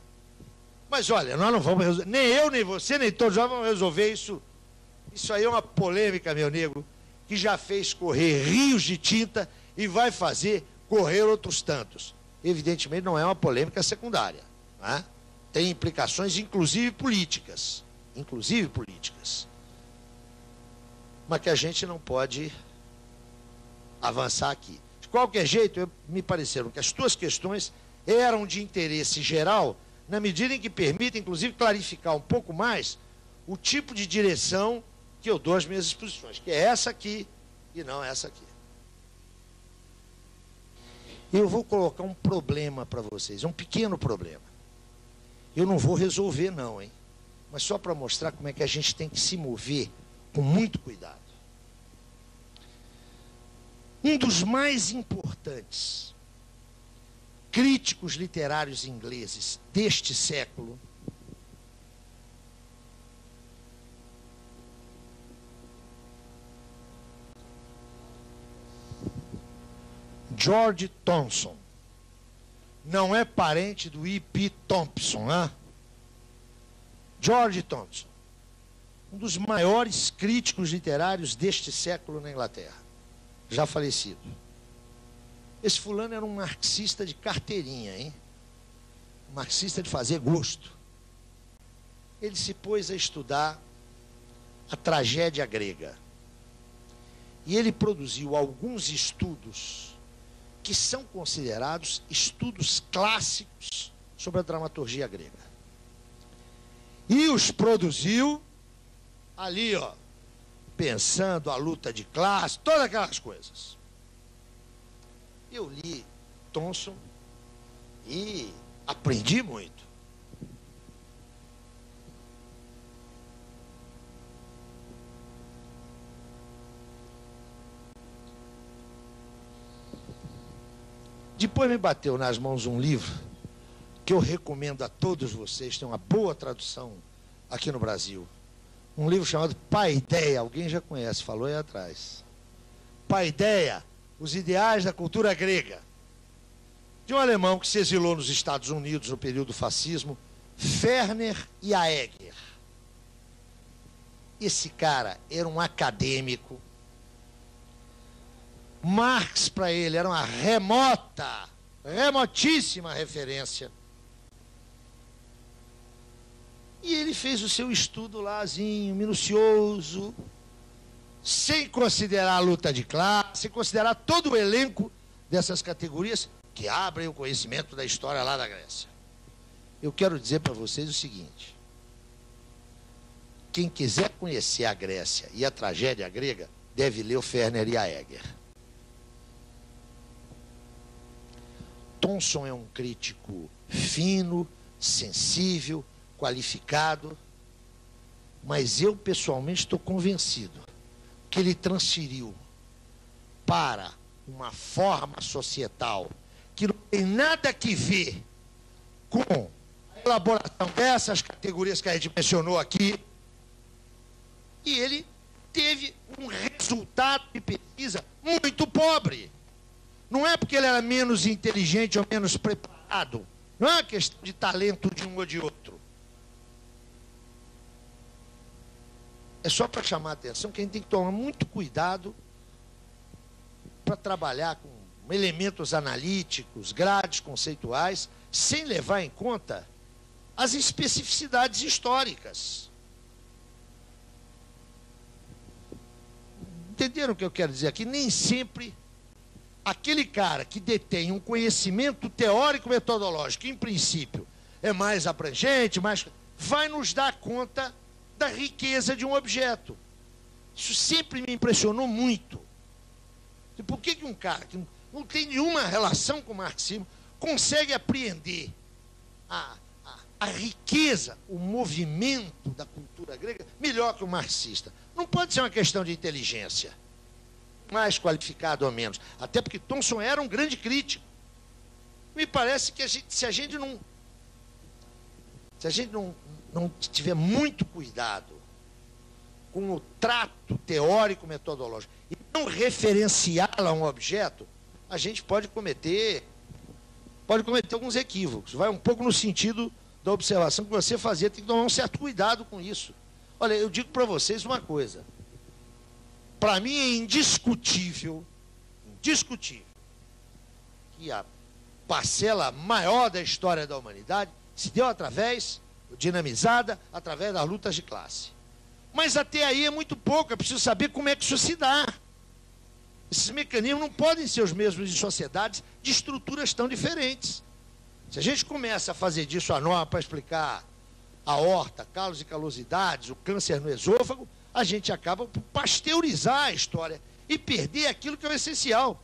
Mas olha, nós não vamos resolver, nem eu, nem você, nem todos nós vamos resolver isso. Isso aí é uma polêmica, meu nego, que já fez correr rios de tinta e vai fazer correr outros tantos. Evidentemente não é uma polêmica secundária, não é? Tem implicações inclusive políticas, mas que a gente não pode avançar aqui. De qualquer jeito, me pareceram que as tuas questões eram de interesse geral, na medida em que permitem, inclusive, clarificar um pouco mais o tipo de direção que eu dou às minhas exposições, que é essa aqui e não essa aqui. Eu vou colocar um problema para vocês, um pequeno problema. Eu não vou resolver não, hein? Mas só para mostrar como é que a gente tem que se mover com muito cuidado. Um dos mais importantes críticos literários ingleses deste século George Thompson, não é parente do E.P. Thompson, né? George Thompson, um dos maiores críticos literários deste século na Inglaterra, já falecido. Esse fulano era um marxista de carteirinha, hein? Um marxista de fazer gosto. Ele se pôs a estudar a tragédia grega. E ele produziu alguns estudos que são considerados estudos clássicos sobre a dramaturgia grega. E os produziu ali, ó, pensando a luta de classe, todas aquelas coisas. Eu li Thompson e aprendi muito. Depois me bateu nas mãos um livro que eu recomendo a todos vocês, tem uma boa tradução aqui no Brasil. Um livro chamado Paideia, alguém já conhece, falou aí atrás. Paideia, os ideais da cultura grega. De um alemão que se exilou nos Estados Unidos no período do fascismo, Werner Jaeger. Esse cara era um acadêmico. Marx, para ele, era uma remotíssima referência. E ele fez o seu estudo lázinho, minucioso, sem considerar a luta de classe, sem considerar todo o elenco dessas categorias que abrem o conhecimento da história lá da Grécia. Eu quero dizer para vocês o seguinte: quem quiser conhecer a Grécia e a tragédia grega, deve ler o Werner Jaeger. Thompson é um crítico fino, sensível, qualificado, mas eu pessoalmente estou convencido que ele transferiu para uma forma societal que não tem nada que ver com a elaboração dessas categorias que a gente mencionou aqui, e ele teve um resultado resultado de pesquisa muito pobre. Não é porque ele era menos inteligente ou menos preparado. Não é uma questão de talento de um ou de outro. É só para chamar a atenção que a gente tem que tomar muito cuidado para trabalhar com elementos analíticos, grades conceituais, sem levar em conta as especificidades históricas. Entenderam o que eu quero dizer aqui? Nem sempre aquele cara que detém um conhecimento teórico-metodológico, que, em princípio, é mais abrangente, vai nos dar conta da riqueza de um objeto. Isso sempre me impressionou muito. E por que um cara que não tem nenhuma relação com o marxismo consegue apreender a riqueza, o movimento da cultura grega melhor que o marxista? Não pode ser uma questão de inteligência, mais qualificado ou menos. Até porque Thomson era um grande crítico. Me parece que se a gente não tiver muito cuidado com o trato teórico-metodológico e não referenciá-lo a um objeto, a gente pode cometer alguns equívocos. Vai um pouco no sentido da observação que você fazia, tem que tomar um certo cuidado com isso. Olha, eu digo para vocês uma coisa. Para mim é indiscutível, que a parcela maior da história da humanidade se deu dinamizada através das lutas de classe. Mas até aí é muito pouco, é preciso saber como é que isso se dá. Esses mecanismos não podem ser os mesmos em sociedades de estruturas tão diferentes. Se a gente começa a fazer disso a norma para explicar a aorta, calos e calosidades, o câncer no esôfago, a gente acaba por pasteurizar a história e perder aquilo que é o essencial,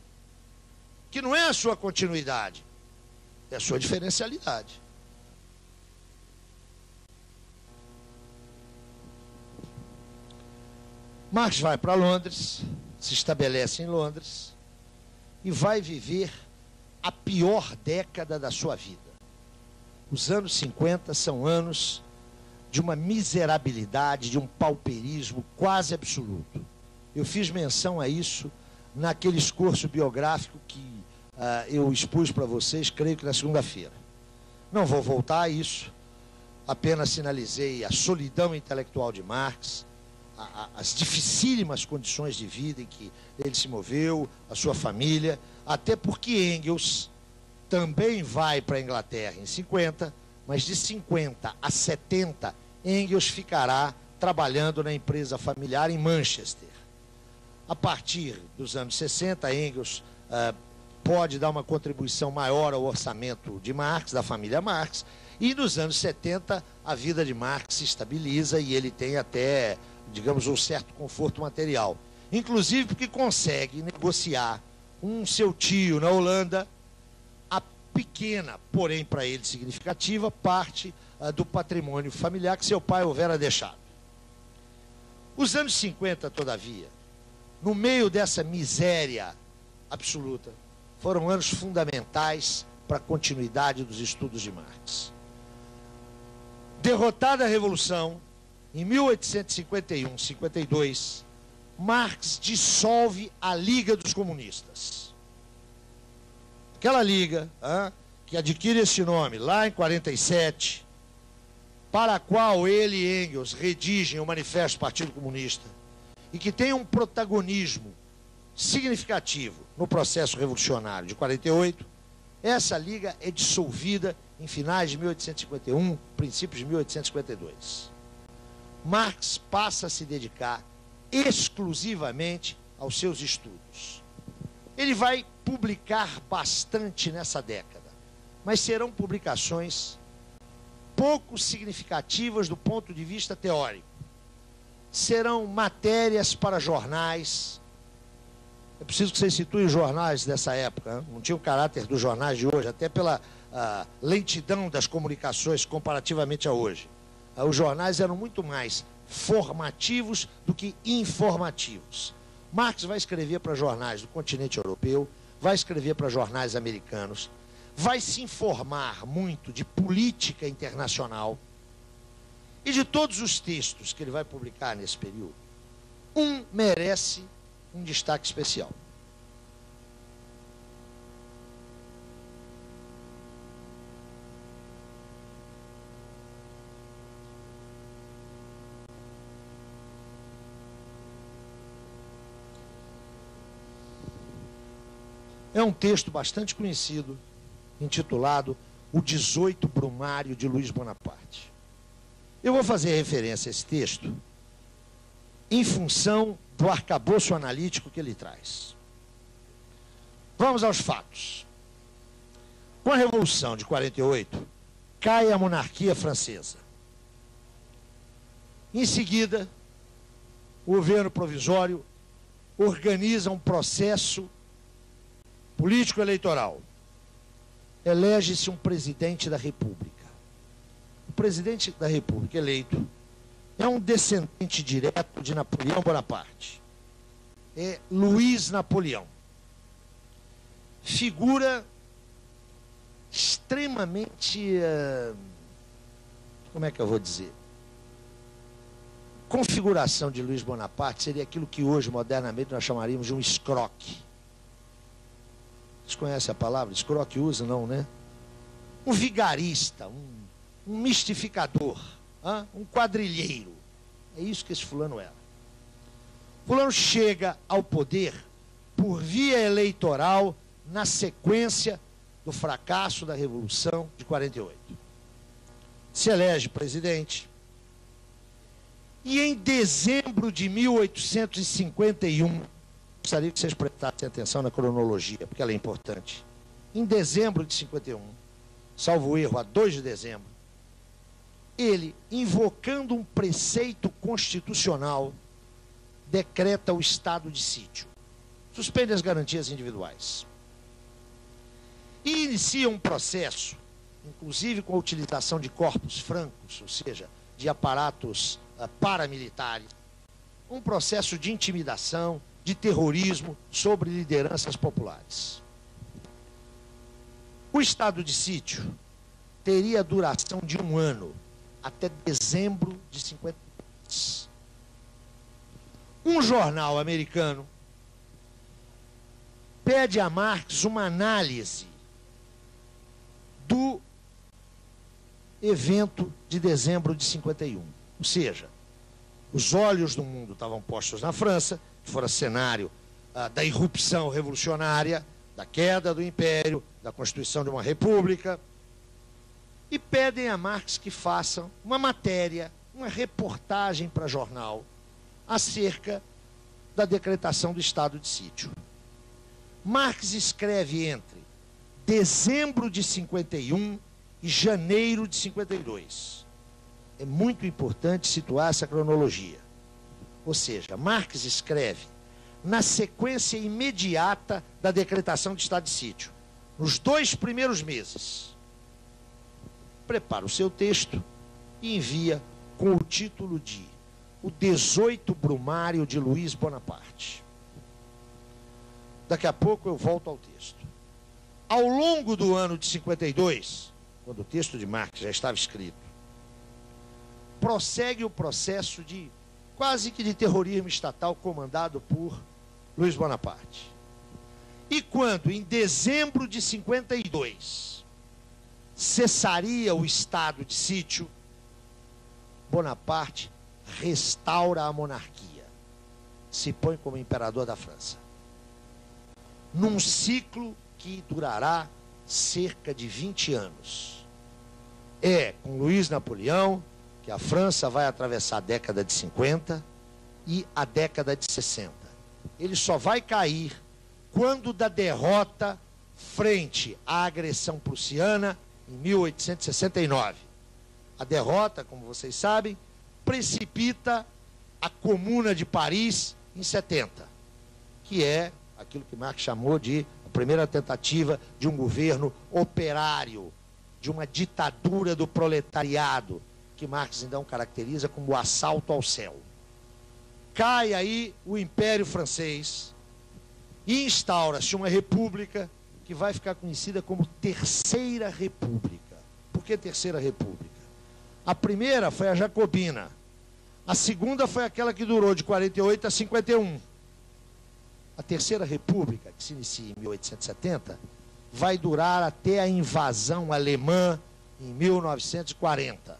que não é a sua continuidade, é a sua diferencialidade. Marx vai para Londres, se estabelece em Londres e vai viver a pior década da sua vida. Os anos 50 são anos de uma miserabilidade, de um pauperismo quase absoluto. Eu fiz menção a isso naquele esforço biográfico que eu expus para vocês, creio que na segunda-feira. Não vou voltar a isso, apenas sinalizei a solidão intelectual de Marx, as dificílimas condições de vida em que ele se moveu, a sua família, até porque Engels também vai para a Inglaterra em 50, mas de 50 a 70, Engels ficará trabalhando na empresa familiar em Manchester. A partir dos anos 60, Engels pode dar uma contribuição maior ao orçamento de Marx, da família Marx, e nos anos 70 a vida de Marx se estabiliza e ele tem até, digamos, um certo conforto material. Inclusive porque consegue negociar com seu tio na Holanda a pequena, porém para ele significativa, parte do patrimônio familiar que seu pai houvera deixado. Os anos 50, todavia, no meio dessa miséria absoluta, foram anos fundamentais para a continuidade dos estudos de Marx. Derrotada a Revolução, em 1851-52, Marx dissolve a Liga dos Comunistas. Aquela liga, que adquire esse nome lá em 47, para a qual ele e Engels redigem o Manifesto do Partido Comunista, e que tem um protagonismo significativo no processo revolucionário de 48, essa liga é dissolvida em finais de 1851, princípios de 1852. Marx passa a se dedicar exclusivamente aos seus estudos. Ele vai publicar bastante nessa década, mas serão publicações pouco significativas do ponto de vista teórico. Serão matérias para jornais. É preciso que vocês situem os jornais dessa época, né? Não tinha o caráter dos jornais de hoje, até pela lentidão das comunicações comparativamente a hoje. Os jornais eram muito mais formativos do que informativos. Marx vai escrever para jornais do continente europeu, vai escrever para jornais americanos, vai se informar muito de política internacional, e de todos os textos que ele vai publicar nesse período, um merece um destaque especial. É um texto bastante conhecido, intitulado O 18 Brumário de Luiz Bonaparte. Eu vou fazer referência a esse texto em função do arcabouço analítico que ele traz. Vamos aos fatos. Com a Revolução de 48, cai a monarquia francesa. Em seguida, o governo provisório organiza um processo político-eleitoral. Elege-se um presidente da República. O presidente da República eleito é um descendente direto de Napoleão Bonaparte. É Luiz Napoleão. Figura extremamente... como é que eu vou dizer? Configuração de Luiz Bonaparte seria aquilo que hoje, modernamente, nós chamaríamos de um escroque. Vocês conhecem a palavra? Escroque usa, não, né? Um vigarista, um mistificador, um quadrilheiro. É isso que esse fulano era. Fulano chega ao poder por via eleitoral na sequência do fracasso da Revolução de 48. Se elege presidente. E em dezembro de 1851, gostaria que vocês prestassem atenção na cronologia, porque ela é importante. Em dezembro de 51, salvo erro, a 2 de dezembro, ele, invocando um preceito constitucional, decreta o estado de sítio. Suspende as garantias individuais. E inicia um processo, inclusive com a utilização de corpos francos, ou seja, de aparatos paramilitares, um processo de intimidação, de terrorismo sobre lideranças populares. O estado de sítio teria duração de 1 ano, até dezembro de 52. Um jornal americano pede a Marx uma análise do evento de dezembro de 51. Ou seja, os olhos do mundo estavam postos na França, que fora cenário da irrupção revolucionária, da queda do Império, da constituição de uma república, e pedem a Marx que faça uma matéria, uma reportagem para jornal, acerca da decretação do estado de sítio. Marx escreve entre dezembro de 51 e janeiro de 52. É muito importante situar essa cronologia. Ou seja, Marx escreve na sequência imediata da decretação de estado de sítio, nos 2 primeiros meses. Prepara o seu texto e envia com o título de O 18 Brumário de Luiz Bonaparte. Daqui a pouco eu volto ao texto. Ao longo do ano de 52, quando o texto de Marx já estava escrito, prossegue o processo de quase que de terrorismo estatal comandado por Luiz Bonaparte. E quando, em dezembro de 52, cessaria o estado de sítio, Bonaparte restaura a monarquia, se põe como imperador da França, num ciclo que durará cerca de 20 anos. É com Luiz Napoleão que a França vai atravessar a década de 50 e a década de 60. Ele só vai cair quando da derrota frente à agressão prussiana em 1869. A derrota, como vocês sabem, precipita a Comuna de Paris em 70, que é aquilo que Marx chamou de a primeira tentativa de um governo operário, de uma ditadura do proletariado, que Marx então caracteriza como o assalto ao céu. Cai aí o Império Francês e instaura-se uma república que vai ficar conhecida como Terceira República. Por que Terceira República? A primeira foi a Jacobina. A segunda foi aquela que durou de 48 a 51. A Terceira República, que se inicia em 1870, vai durar até a invasão alemã em 1940.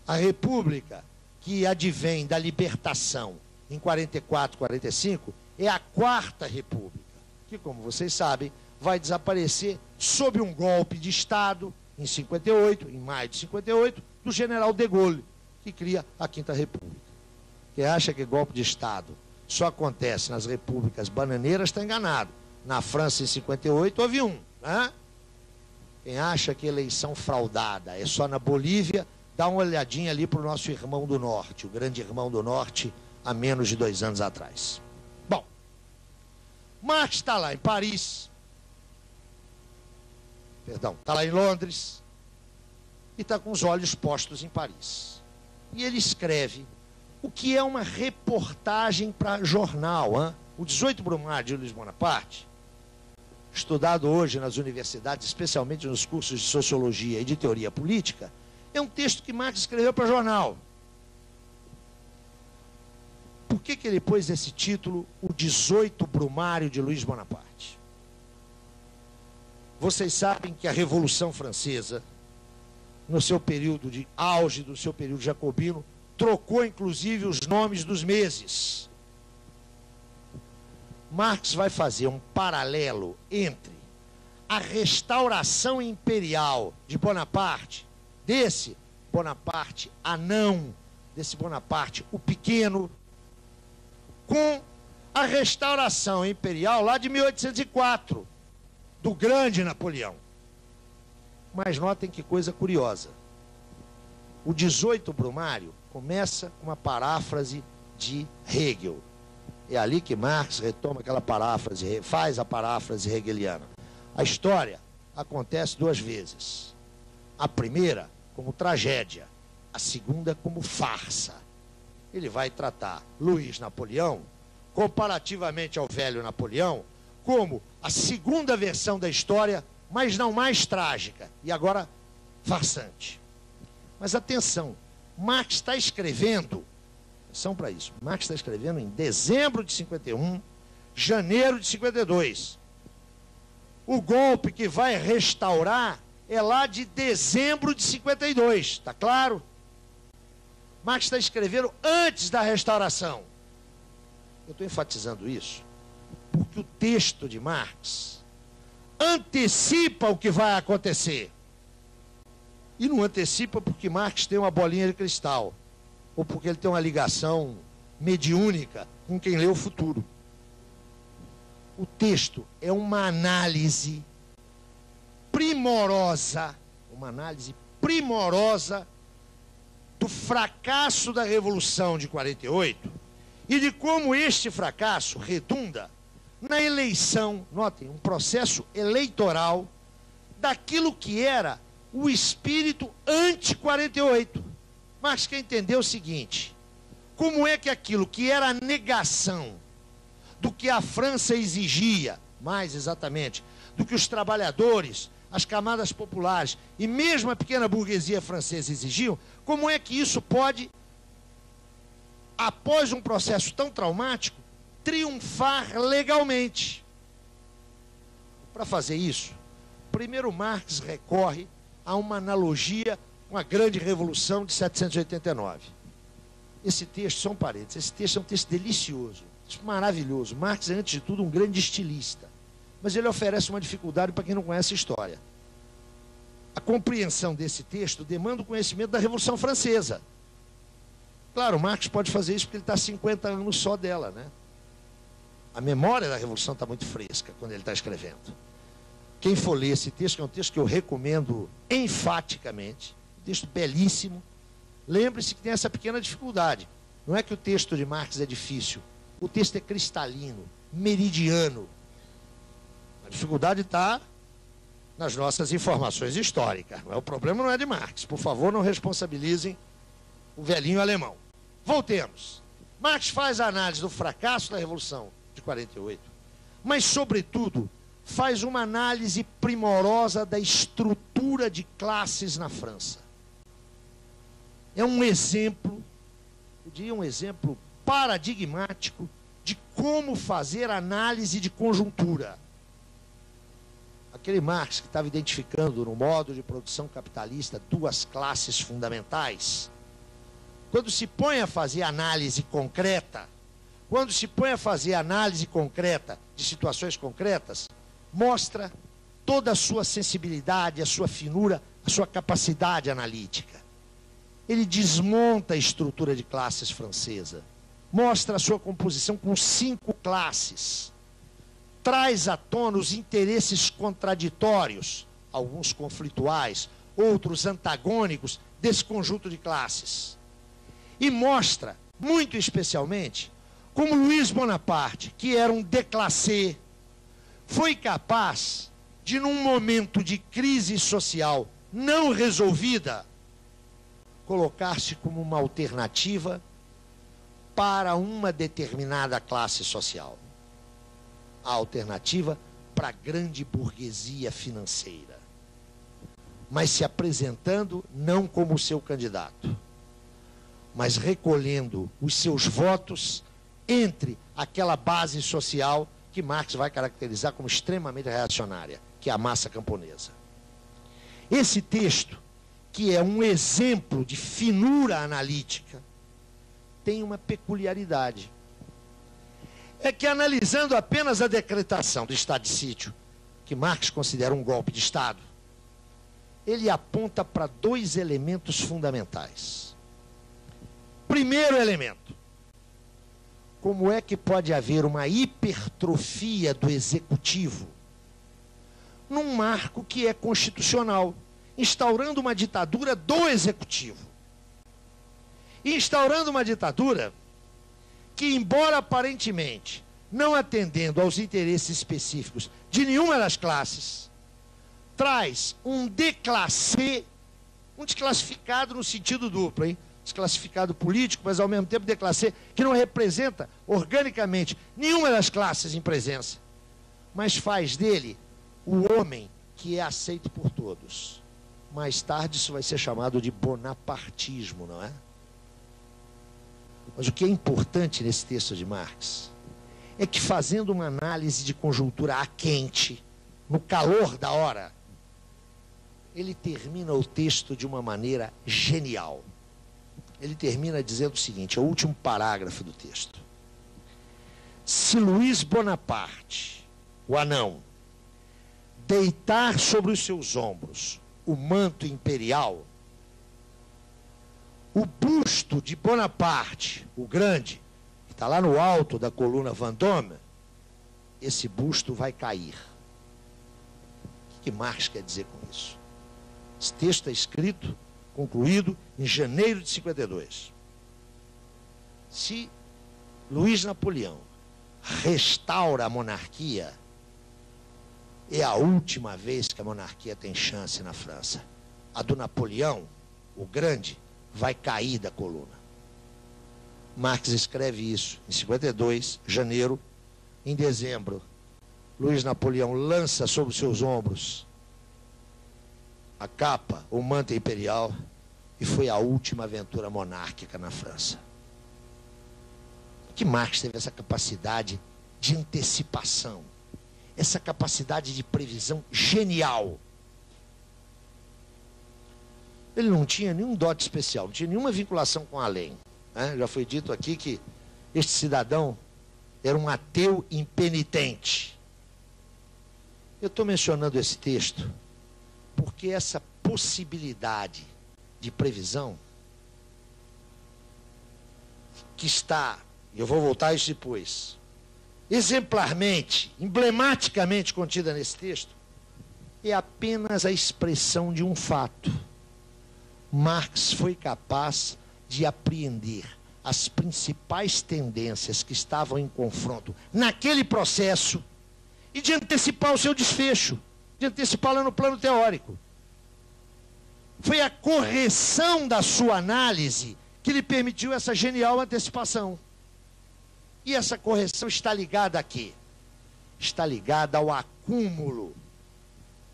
A República, que advém da libertação em 44, 45, é a Quarta República, que, como vocês sabem, vai desaparecer sob um golpe de Estado em 58, em maio de 58, do general de Gaulle, que cria a Quinta República. Quem acha que golpe de Estado só acontece nas repúblicas bananeiras está enganado. Na França, em 58, houve um. Né? Quem acha que eleição fraudada é só na Bolívia, dá uma olhadinha ali para o nosso irmão do Norte, o grande irmão do Norte, há menos de 2 anos atrás. Bom, Marx está lá em Paris, está lá em Londres, e está com os olhos postos em Paris. E ele escreve o que é uma reportagem para jornal. Hein? O 18 Brumário de Luiz Bonaparte, estudado hoje nas universidades, especialmente nos cursos de Sociologia e de Teoria Política, é um texto que Marx escreveu para jornal. Por que ele pôs esse título, o 18 Brumário de Luiz Bonaparte? Vocês sabem que a Revolução Francesa, no seu período de auge, do seu período jacobino, trocou inclusive os nomes dos meses. Marx vai fazer um paralelo entre a restauração imperial de Bonaparte, desse Bonaparte anão, desse Bonaparte o pequeno, com a restauração imperial lá de 1804, do grande Napoleão. Mas notem que coisa curiosa. O 18 Brumário começa com uma paráfrase de Hegel. É ali que Marx retoma aquela paráfrase, faz a paráfrase hegeliana. A história acontece 2 vezes. A primeira como tragédia, a segunda como farsa. Ele vai tratar Luiz Napoleão, comparativamente ao velho Napoleão, como a segunda versão da história, mas não mais trágica, e agora farsante. Mas atenção, Marx está escrevendo, atenção para isso, Marx está escrevendo em dezembro de 51, janeiro de 52. O golpe que vai restaurar é lá de dezembro de 52, está claro? Marx está escrevendo antes da restauração. Eu estou enfatizando isso porque o texto de Marx antecipa o que vai acontecer. E não antecipa porque Marx tem uma bolinha de cristal, ou porque ele tem uma ligação mediúnica com quem lê o futuro. O texto é uma análise primorosa, do fracasso da Revolução de 48 e de como este fracasso redunda na eleição, notem, um processo eleitoral daquilo que era o espírito anti-48. Marx quer entender o seguinte: como é que aquilo que era a negação do que a França exigia, mais exatamente, do que os trabalhadores, as camadas populares e mesmo a pequena burguesia francesa exigiam, como é que isso pode, após um processo tão traumático, triunfar legalmente? Para fazer isso, primeiro Marx recorre a uma analogia com a grande revolução de 1789. Esse texto, são parênteses, esse texto é um texto delicioso, maravilhoso. Marx é, antes de tudo, um grande estilista, mas ele oferece uma dificuldade para quem não conhece a história. A compreensão desse texto demanda o conhecimento da Revolução Francesa. Claro, Marx pode fazer isso porque ele está há 50 anos só dela, né? A memória da Revolução está muito fresca quando ele está escrevendo. Quem for ler esse texto, que é um texto que eu recomendo enfaticamente, um texto belíssimo, lembre-se que tem essa pequena dificuldade. Não é que o texto de Marx é difícil, o texto é cristalino, meridiano. A dificuldade está nas nossas informações históricas. O problema não é de Marx. Por favor, não responsabilizem o velhinho alemão. Voltemos. Marx faz a análise do fracasso da Revolução de 48, mas, sobretudo, faz uma análise primorosa da estrutura de classes na França. É um exemplo, eu diria um exemplo paradigmático de como fazer análise de conjuntura. Aquele Marx que estava identificando no modo de produção capitalista duas classes fundamentais, quando se põe a fazer análise concreta, de situações concretas, mostra toda a sua sensibilidade, a sua finura, a sua capacidade analítica. Ele desmonta a estrutura de classes francesa, mostra a sua composição com 5 classes, traz à tona os interesses contraditórios, alguns conflituais, outros antagônicos, desse conjunto de classes. E mostra, muito especialmente, como Luiz Bonaparte, que era um déclassé, foi capaz de, num momento de crise social não resolvida, colocar-se como uma alternativa para uma determinada classe social. A alternativa para a grande burguesia financeira. Mas se apresentando não como seu candidato, mas recolhendo os seus votos entre aquela base social que Marx vai caracterizar como extremamente reacionária, que é a massa camponesa. Esse texto, que é um exemplo de finura analítica, tem uma peculiaridade. É que, analisando apenas a decretação do estado de sítio, que Marx considera um golpe de Estado, ele aponta para 2 elementos fundamentais. Primeiro elemento: como é que pode haver uma hipertrofia do executivo num marco que é constitucional, instaurando uma ditadura do executivo. E instaurando uma ditadura que, embora aparentemente não atendendo aos interesses específicos de nenhuma das classes, traz um déclassé, um desclassificado no sentido duplo, hein? Desclassificado político, mas ao mesmo tempo déclassé, que não representa organicamente nenhuma das classes em presença, mas faz dele o homem que é aceito por todos. Mais tarde isso vai ser chamado de bonapartismo, não é? Mas o que é importante nesse texto de Marx é que, fazendo uma análise de conjuntura a quente, no calor da hora, ele termina o texto de uma maneira genial. Ele termina dizendo o seguinte, é o último parágrafo do texto. Se Luiz Bonaparte, o anão, deitar sobre os seus ombros o manto imperial, o busto de Bonaparte, o grande, que está lá no alto da coluna Vendôme, esse busto vai cair. O que Marx quer dizer com isso? Esse texto é escrito, concluído em janeiro de 52. Se Luiz Napoleão restaura a monarquia, é a última vez que a monarquia tem chance na França. A do Napoleão, o grande, vai cair da coluna. Marx escreve isso em 52, janeiro. Em dezembro, Luiz Napoleão lança sobre os seus ombros a capa, o manto imperial, e foi a última aventura monárquica na França. Que Marx teve essa capacidade de antecipação, essa capacidade de previsão genial. Ele não tinha nenhum dote especial, não tinha nenhuma vinculação com a lei, né? Já foi dito aqui que este cidadão era um ateu impenitente. Eu estou mencionando esse texto porque essa possibilidade de previsão que está, eu vou voltar a isso depois, exemplarmente, emblematicamente contida nesse texto, é apenas a expressão de um fato. Marx foi capaz de apreender as principais tendências que estavam em confronto naquele processo e de antecipar o seu desfecho, de antecipá-lo no plano teórico. Foi a correção da sua análise que lhe permitiu essa genial antecipação. E essa correção está ligada a quê? Está ligada ao acúmulo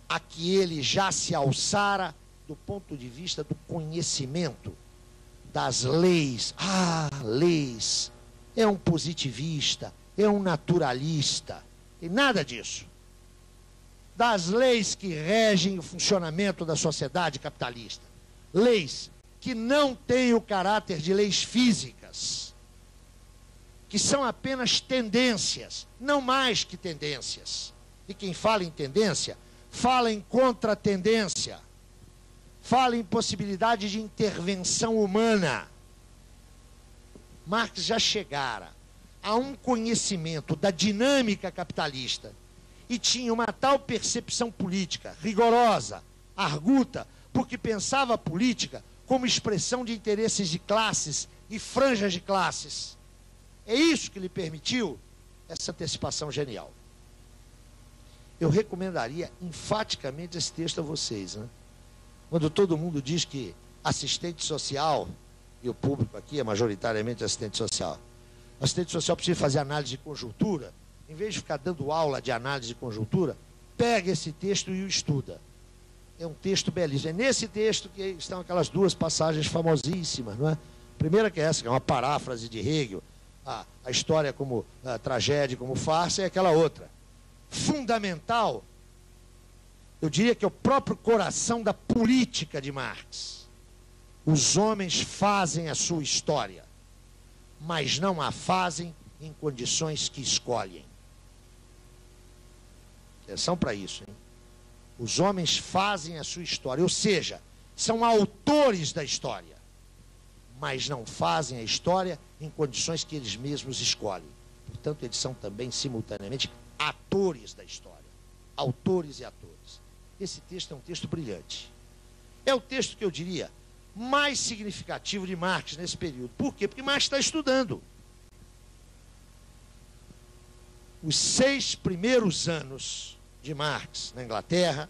a que ele já se alçara do ponto de vista do conhecimento das leis. Leis. É um positivista, é um naturalista. Tem nada disso. Das leis que regem o funcionamento da sociedade capitalista. Leis que não têm o caráter de leis físicas, que são apenas tendências, não mais que tendências. E quem fala em tendência, fala em contratendência, fala em possibilidade de intervenção humana. Marx já chegara a um conhecimento da dinâmica capitalista e tinha uma tal percepção política rigorosa, arguta, porque pensava a política como expressão de interesses de classes e franjas de classes. É isso que lhe permitiu essa antecipação genial. Eu recomendaria enfaticamente esse texto a vocês, né? Quando todo mundo diz que assistente social, e o público aqui é majoritariamente assistente social, assistente social precisa fazer análise de conjuntura, em vez de ficar dando aula de análise de conjuntura, pega esse texto e o estuda. É um texto belíssimo. É nesse texto que estão aquelas duas passagens famosíssimas, não é? A primeira que é essa, que é uma paráfrase de Hegel, a história como a tragédia, como farsa, e aquela outra. Fundamental, eu diria que é o próprio coração da política de Marx. Os homens fazem a sua história, mas não a fazem em condições que escolhem. Atenção para isso, hein? Os homens fazem a sua história, ou seja, são autores da história, mas não fazem a história em condições que eles mesmos escolhem. Portanto, eles são também, simultaneamente, atores da história. Autores e atores. Esse texto é um texto brilhante. É o texto que eu diria mais significativo de Marx nesse período. Por quê? Porque Marx está estudando. Os 6 primeiros anos de Marx na Inglaterra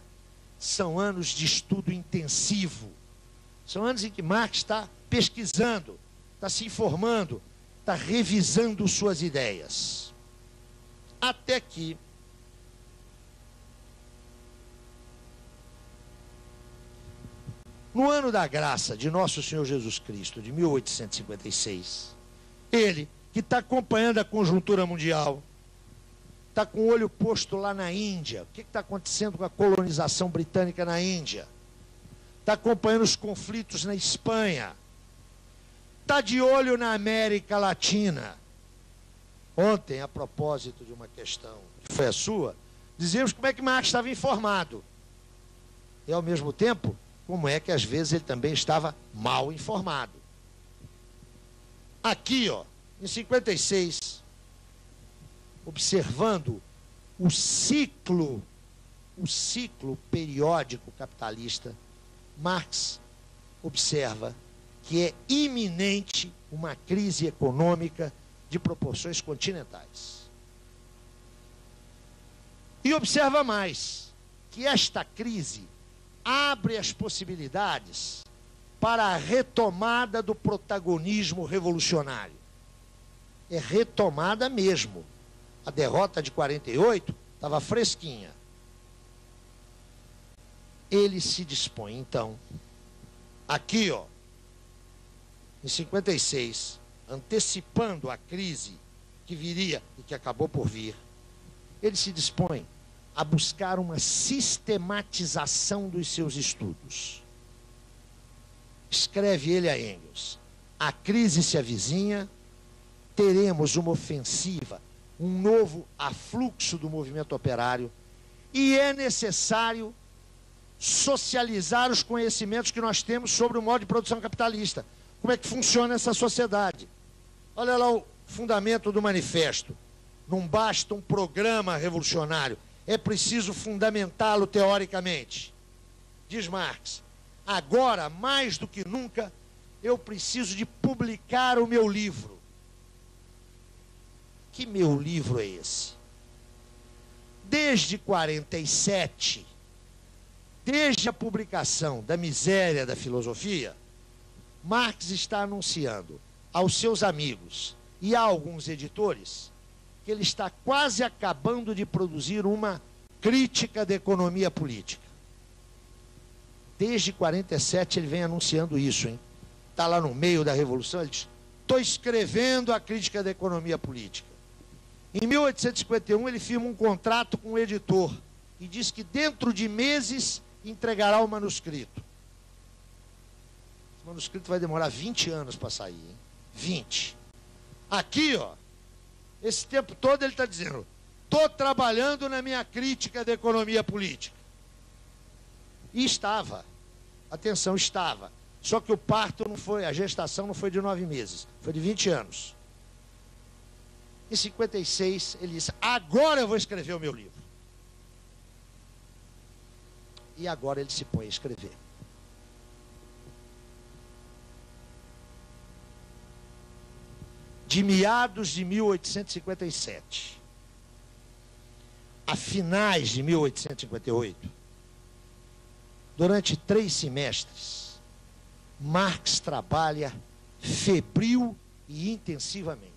são anos de estudo intensivo. São anos em que Marx está pesquisando, está se informando, está revisando suas ideias. Até que no ano da graça de Nosso Senhor Jesus Cristo, de 1856, ele, que está acompanhando a conjuntura mundial, está com o olho posto lá na Índia. O que está acontecendo com a colonização britânica na Índia? Está acompanhando os conflitos na Espanha. Está de olho na América Latina. Ontem, a propósito de uma questão que foi a sua, dizíamos como é que Marx estava informado. E, ao mesmo tempo, como é que às vezes ele também estava mal informado. Aqui, ó, em 56, observando o ciclo periódico capitalista, Marx observa que é iminente uma crise econômica de proporções continentais. E observa mais, que esta crise abre as possibilidades para a retomada do protagonismo revolucionário. É retomada mesmo. A derrota de 48 estava fresquinha. Ele se dispõe, então, aqui, ó, em 56, antecipando a crise que viria e que acabou por vir, ele se dispõe a buscar uma sistematização dos seus estudos. Escreve ele a Engels: a crise se avizinha, teremos uma ofensiva, um novo afluxo do movimento operário, e é necessário socializar os conhecimentos que nós temos sobre o modo de produção capitalista. Como é que funciona essa sociedade? Olha lá o fundamento do manifesto. Não basta um programa revolucionário, é preciso fundamentá-lo teoricamente. Diz Marx: agora, mais do que nunca, eu preciso de publicar o meu livro. Que meu livro é esse? Desde 47, desde a publicação da Miséria da Filosofia, Marx está anunciando aos seus amigos e a alguns editores que ele está quase acabando de produzir uma crítica da economia política. Desde 47 ele vem anunciando isso, hein? Está lá no meio da Revolução, ele diz: estou escrevendo a crítica da economia política. Em 1851, ele firma um contrato com o editor e diz que dentro de meses entregará o manuscrito. Esse manuscrito vai demorar 20 anos para sair, hein? 20. Aqui, ó, esse tempo todo ele está dizendo: estou trabalhando na minha crítica da economia política. E estava. Atenção, estava. Só que o parto não foi, a gestação não foi de 9 meses, foi de 20 anos. Em 56, ele disse: agora eu vou escrever o meu livro. E agora ele se põe a escrever. De meados de 1857 a finais de 1858, durante 3 semestres, Marx trabalha febril e intensivamente.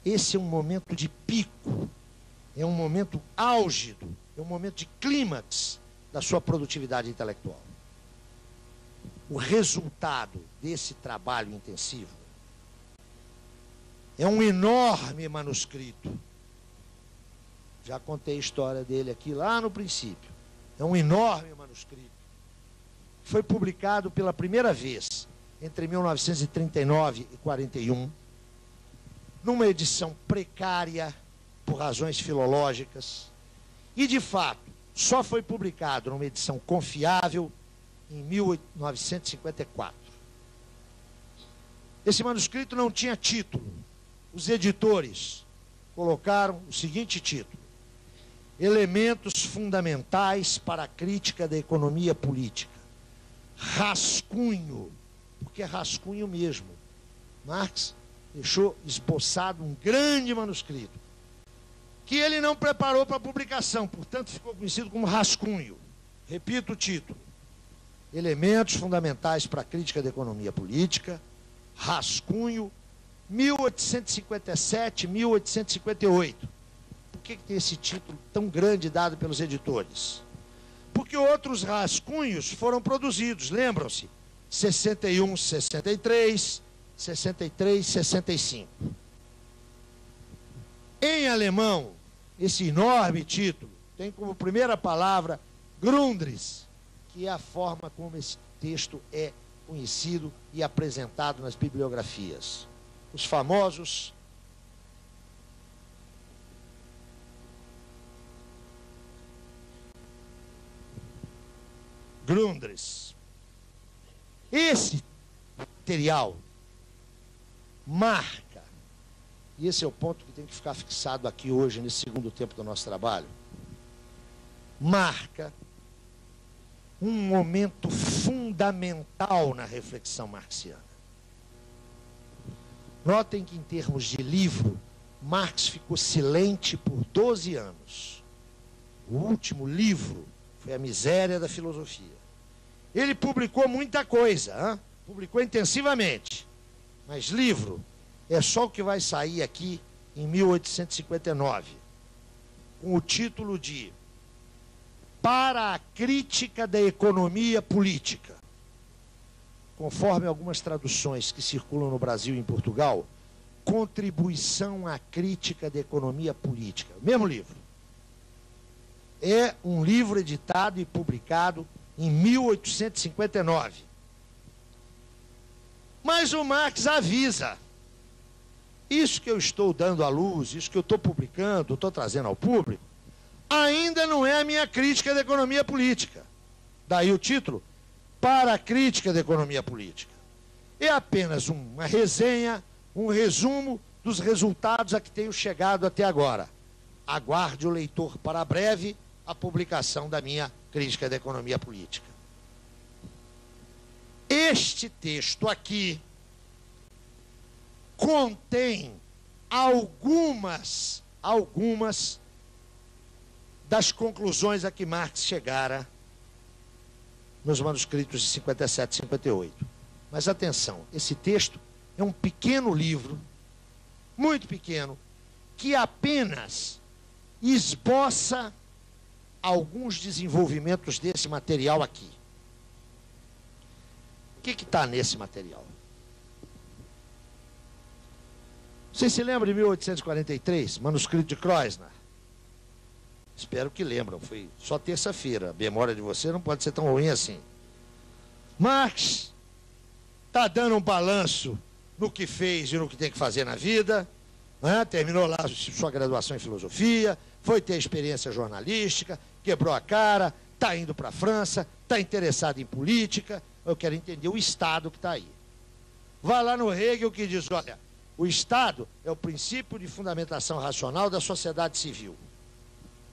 Esse é um momento de pico, é um momento álgido, é um momento de clímax da sua produtividade intelectual. O resultado desse trabalho intensivo é um enorme manuscrito. Já contei a história dele aqui lá no princípio. É um enorme manuscrito. Foi publicado pela primeira vez entre 1939 e 41, numa edição precária por razões filológicas, e de fato só foi publicado numa edição confiável em 1954. Esse manuscrito não tinha título. Os editores colocaram o seguinte título: Elementos fundamentais para a crítica da economia política. Rascunho, porque é rascunho mesmo. Marx deixou esboçado um grande manuscrito, que ele não preparou para publicação, portanto ficou conhecido como rascunho. Repito o título: Elementos fundamentais para a crítica da economia política, rascunho, 1857, 1858. Por que tem esse título tão grande dado pelos editores? Porque outros rascunhos foram produzidos, lembram-se? 61, 63, 63, 65. Em alemão, esse enorme título tem como primeira palavra Grundrisse, que é a forma como esse texto é conhecido e apresentado nas bibliografias. Os famosos Grundrisse. Esse material marca, e esse é o ponto que tem que ficar fixado aqui hoje, nesse segundo tempo do nosso trabalho, marca um momento fundamental na reflexão marxiana. Notem que, em termos de livro, Marx ficou silente por 12 anos. O último livro foi A Miséria da Filosofia. Ele publicou muita coisa, hein? Publicou intensivamente, mas livro é só o que vai sair aqui em 1859, com o título de Para a Crítica da Economia Política. Conforme algumas traduções que circulam no Brasil e em Portugal, Contribuição à Crítica da Economia Política. Mesmo livro. É um livro editado e publicado em 1859. Mas o Marx avisa: isso que eu estou dando à luz, isso que eu estou publicando, estou trazendo ao público, ainda não é a minha crítica da economia política. Daí o título, Para a Crítica da Economia Política. É apenas uma resenha, um resumo dos resultados a que tenho chegado até agora. Aguarde o leitor para breve a publicação da minha crítica da economia política. Este texto aqui contém algumas das conclusões a que Marx chegara nos manuscritos de 57 e 58. Mas atenção, esse texto é um pequeno livro, muito pequeno, que apenas esboça alguns desenvolvimentos desse material aqui. O que está nesse material? Vocês se lembram de 1843, manuscrito de Kreuzner? Espero que lembram, foi só terça-feira. A memória de você não pode ser tão ruim assim. Marx está dando um balanço no que fez e no que tem que fazer na vida, né? Terminou lá sua graduação em filosofia, foi ter experiência jornalística, quebrou a cara, está indo para a França, está interessado em política. Eu quero entender o Estado que está aí. Vai lá no Hegel que diz, olha, o Estado é o princípio de fundamentação racional da sociedade civil.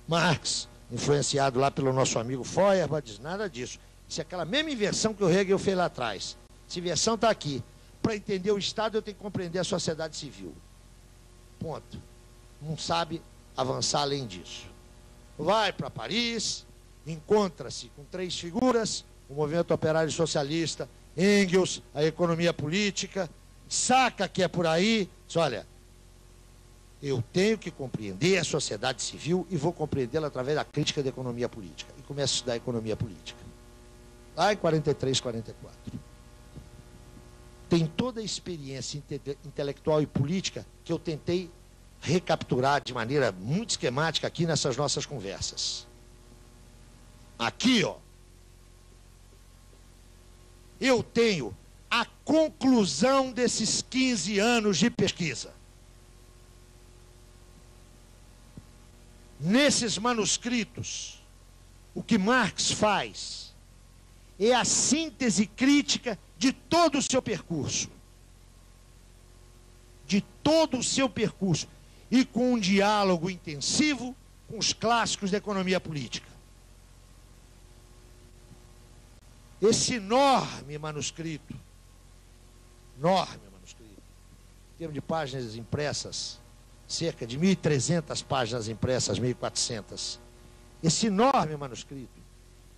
Marx, influenciado lá pelo nosso amigo Feuerbach, diz nada disso. Isso é aquela mesma inversão que o Hegel fez lá atrás. Essa inversão está aqui. Para entender o Estado, eu tenho que compreender a sociedade civil. Ponto. Não sabe avançar além disso. Vai para Paris, encontra-se com três figuras, o movimento operário socialista, Engels, a economia política, saca que é por aí, diz, olha, eu tenho que compreender a sociedade civil e vou compreendê-la através da crítica da economia política. E começa a estudar a economia política. Lá em 43, 44. Tem toda a experiência intelectual e política que eu tentei recapturar de maneira muito esquemática aqui nessas nossas conversas. Aqui, ó, eu tenho a conclusão desses 15 anos de pesquisa. Nesses manuscritos, o que Marx faz é a síntese crítica de todo o seu percurso. De todo o seu percurso. E com um diálogo intensivo com os clássicos da economia política. Esse enorme manuscrito, em termos de páginas impressas, cerca de 1.300 páginas impressas, 1.400. Esse enorme manuscrito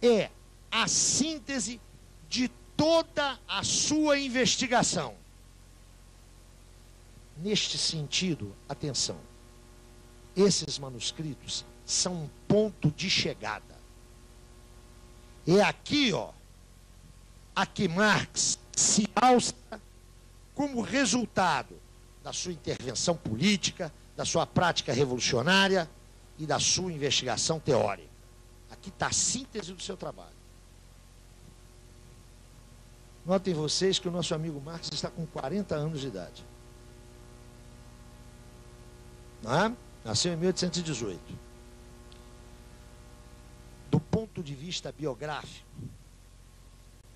é a síntese de toda a sua investigação. Neste sentido, atenção, esses manuscritos são um ponto de chegada. É aqui, ó, a que Marx se alça como resultado da sua intervenção política, da sua prática revolucionária e da sua investigação teórica. Aqui está a síntese do seu trabalho. Notem vocês que o nosso amigo Marx está com 40 anos de idade. Não é? Nasceu em 1818. Do ponto de vista biográfico,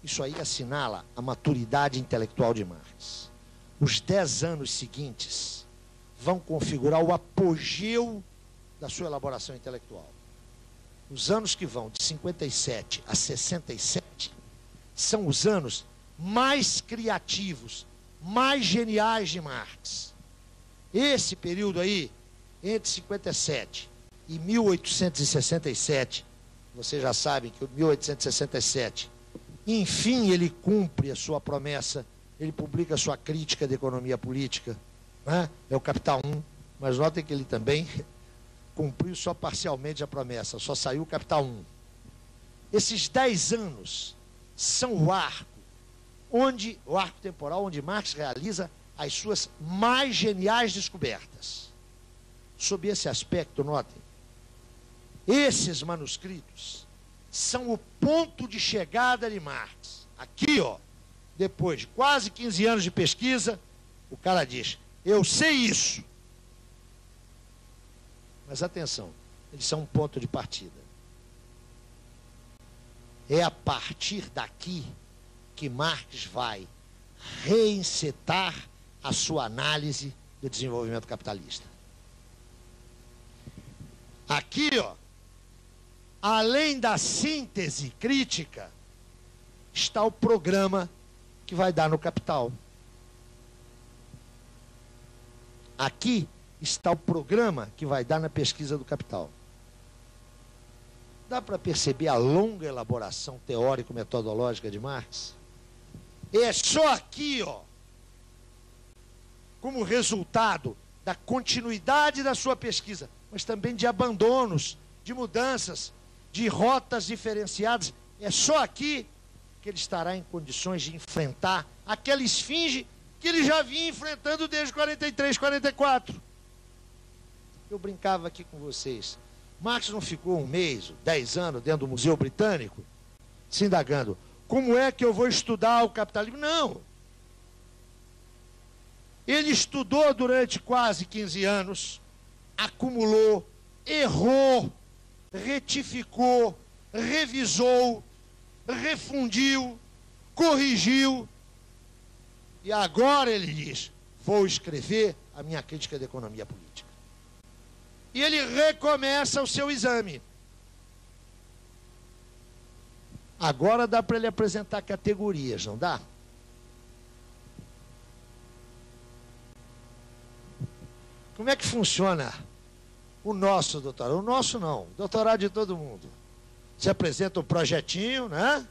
isso aí assinala a maturidade intelectual de Marx. Os 10 anos seguintes vão configurar o apogeu da sua elaboração intelectual. Os anos que vão de 57 a 67 são os anos mais criativos, mais geniais de Marx. Esse período aí, entre 57 e 1867, vocês já sabem que em 1867, enfim, ele cumpre a sua promessa, ele publica a sua crítica da economia política, né? É o Capital 1, mas notem que ele também cumpriu só parcialmente a promessa, só saiu o Capital 1. Esses 10 anos são o arco temporal onde Marx realiza as suas mais geniais descobertas. Sob esse aspecto, notem, esses manuscritos são o ponto de chegada de Marx. Aqui, ó, depois de quase 15 anos de pesquisa, o cara diz, eu sei isso. Mas atenção, eles são um ponto de partida. É a partir daqui que Marx vai reencetar a sua análise do desenvolvimento capitalista. Aqui, ó, além da síntese crítica, está o programa que vai dar no Capital. Aqui está o programa que vai dar na pesquisa do Capital. Dá para perceber a longa elaboração teórico-metodológica de Marx? É só aqui, ó, como resultado da continuidade da sua pesquisa, mas também de abandonos, de mudanças, de rotas diferenciadas. É só aqui que ele estará em condições de enfrentar aquela esfinge que ele já vinha enfrentando desde 43, 44. Eu brincava aqui com vocês. Marx não ficou 1 mês, 10 anos dentro do Museu Britânico, se indagando, como é que eu vou estudar o capitalismo? Não. Ele estudou durante quase 15 anos, acumulou, errou, retificou, revisou, refundiu, corrigiu. E agora ele diz, vou escrever a minha crítica da economia política. E ele recomeça o seu exame. Agora dá para ele apresentar categorias, não dá? Como é que funciona o nosso doutorado? O nosso não, o doutorado de todo mundo. Você apresenta um projetinho, né?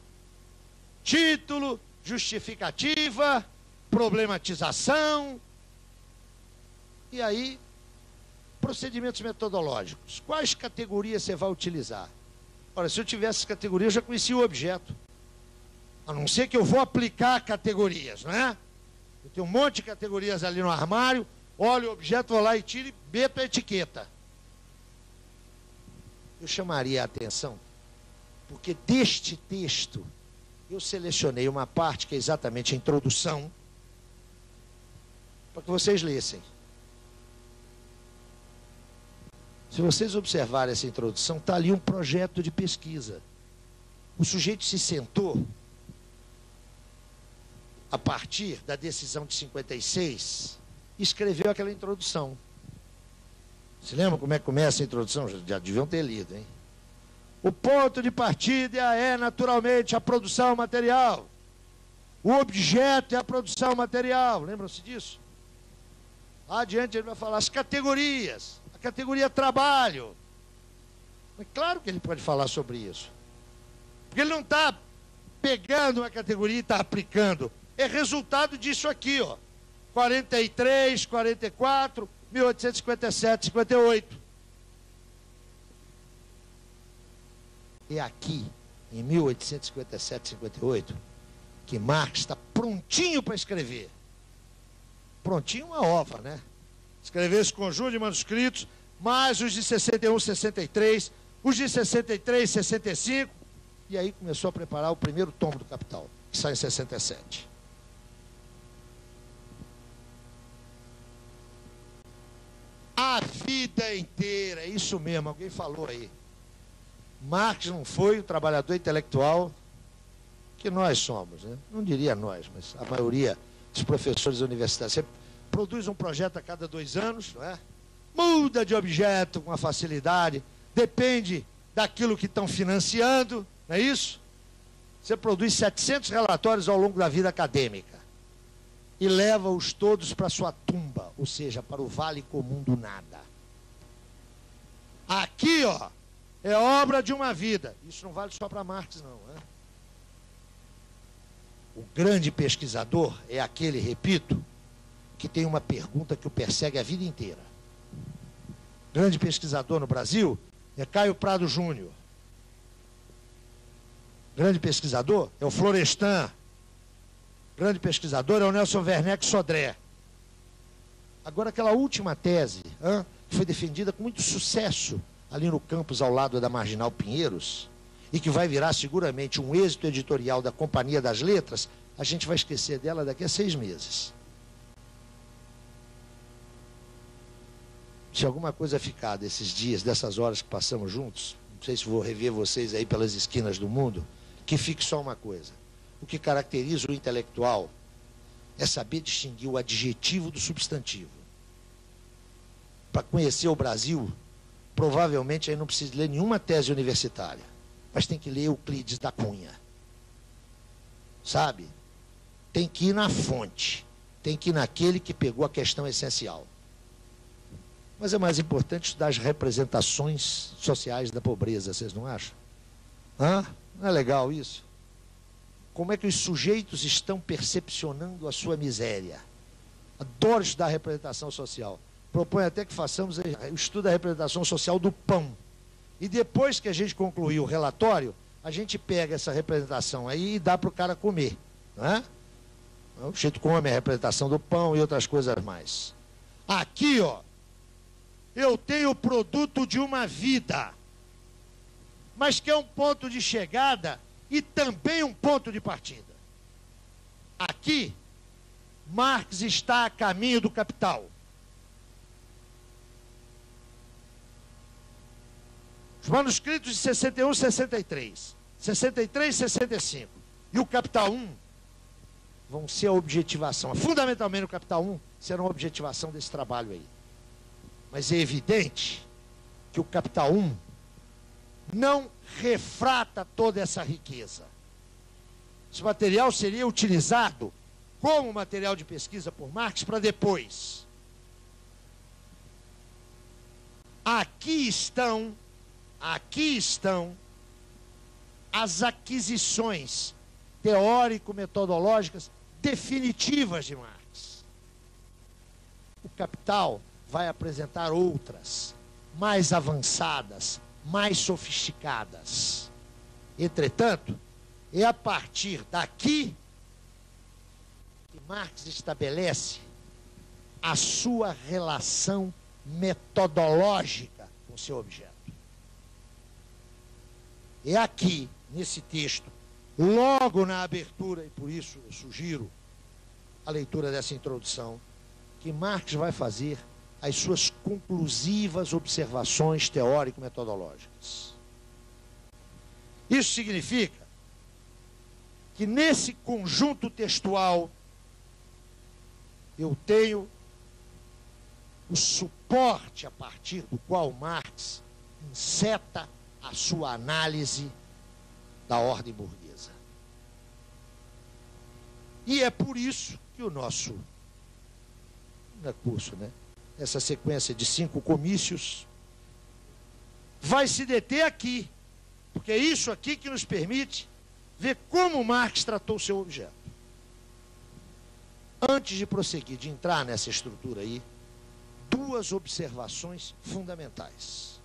Título, justificativa, problematização. E aí, procedimentos metodológicos. Quais categorias você vai utilizar? Ora, se eu tivesse categorias, eu já conhecia o objeto. A não ser que eu vou aplicar categorias, não é? Eu tenho um monte de categorias ali no armário, olho o objeto, vou lá e tiro e meto a etiqueta. Eu chamaria a atenção, porque deste texto, eu selecionei uma parte que é exatamente a introdução, para que vocês lessem. Se vocês observarem essa introdução, está ali um projeto de pesquisa. O sujeito se sentou, a partir da decisão de 56, e escreveu aquela introdução. Se lembram como é que começa a introdução? Já deviam ter lido, hein? O ponto de partida é, naturalmente, a produção material. O objeto é a produção material. Lembram-se disso? Lá adiante ele vai falar as categorias. A categoria trabalho. É claro que ele pode falar sobre isso. Porque ele não está pegando uma categoria e está aplicando. É resultado disso aqui, ó. 43, 44, 1857, 58. É aqui, em 1857, 58, que Marx está prontinho para escrever. Prontinho uma ova, né? Escrever esse conjunto de manuscritos, mais os de 61, 63, os de 63, 65, e aí começou a preparar o primeiro tomo do Capital, que sai em 67. A vida inteira, é isso mesmo, alguém falou aí. Marx não foi o trabalhador intelectual que nós somos, né? Não diria nós, mas a maioria dos professores da universidade. Você produz um projeto a cada 2 anos, não é? Muda de objeto com uma facilidade, depende daquilo que estão financiando, não é isso? Você produz 700 relatórios ao longo da vida acadêmica e leva-os todos para sua tumba, ou seja, para o vale comum do nada. Aqui, ó, é obra de uma vida. Isso não vale só para Marx, não, né? O grande pesquisador é aquele, repito, que tem uma pergunta que o persegue a vida inteira. O grande pesquisador no Brasil é Caio Prado Júnior. O grande pesquisador é o Florestan. O grande pesquisador é o Nelson Werneck Sodré. Agora, aquela última tese, que foi defendida com muito sucesso ali no campus ao lado da Marginal Pinheiros, e que vai virar seguramente um êxito editorial da Companhia das Letras, a gente vai esquecer dela daqui a 6 meses. Se alguma coisa ficar desses dias, dessas horas que passamos juntos, não sei se vou rever vocês aí pelas esquinas do mundo, que fique só uma coisa. O que caracteriza o intelectual é saber distinguir o adjetivo do substantivo. Para conhecer o Brasil, provavelmente aí não precisa ler nenhuma tese universitária, mas tem que ler Euclides da Cunha. Sabe? Tem que ir na fonte, tem que ir naquele que pegou a questão essencial. Mas é mais importante estudar as representações sociais da pobreza, vocês não acham? Não é legal isso? Como é que os sujeitos estão percepcionando a sua miséria? Adoro estudar a representação social. Proponho até que façamos o estudo da representação social do pão. E depois que a gente concluir o relatório, a gente pega essa representação aí e dá para o cara comer. Não é? O sujeito come a representação do pão e outras coisas mais. Aqui, ó, eu tenho o produto de uma vida, mas que é um ponto de chegada e também um ponto de partida. Aqui, Marx está a caminho do Capital. Os manuscritos de 61 e 63, 63 e 65 e o Capital 1 vão ser a objetivação. Fundamentalmente o Capital 1 será uma objetivação desse trabalho aí. Mas é evidente que o Capital 1 não refrata toda essa riqueza. Esse material seria utilizado como material de pesquisa por Marx para depois. Aqui estão as aquisições teórico-metodológicas definitivas de Marx. O Capital vai apresentar outras, mais avançadas, mais sofisticadas. Entretanto, é a partir daqui que Marx estabelece a sua relação metodológica com seu objeto. É aqui, nesse texto, logo na abertura, e por isso eu sugiro a leitura dessa introdução, que Marx vai fazer as suas conclusivas observações teórico-metodológicas. Isso significa que nesse conjunto textual eu tenho o suporte a partir do qual Marx enceta a sua análise da ordem burguesa. E é por isso que o nosso curso, essa sequência de 5 comícios, vai se deter aqui, porque é isso aqui que nos permite ver como Marx tratou o seu objeto. Antes de prosseguir, de entrar nessa estrutura aí, 2 observações fundamentais.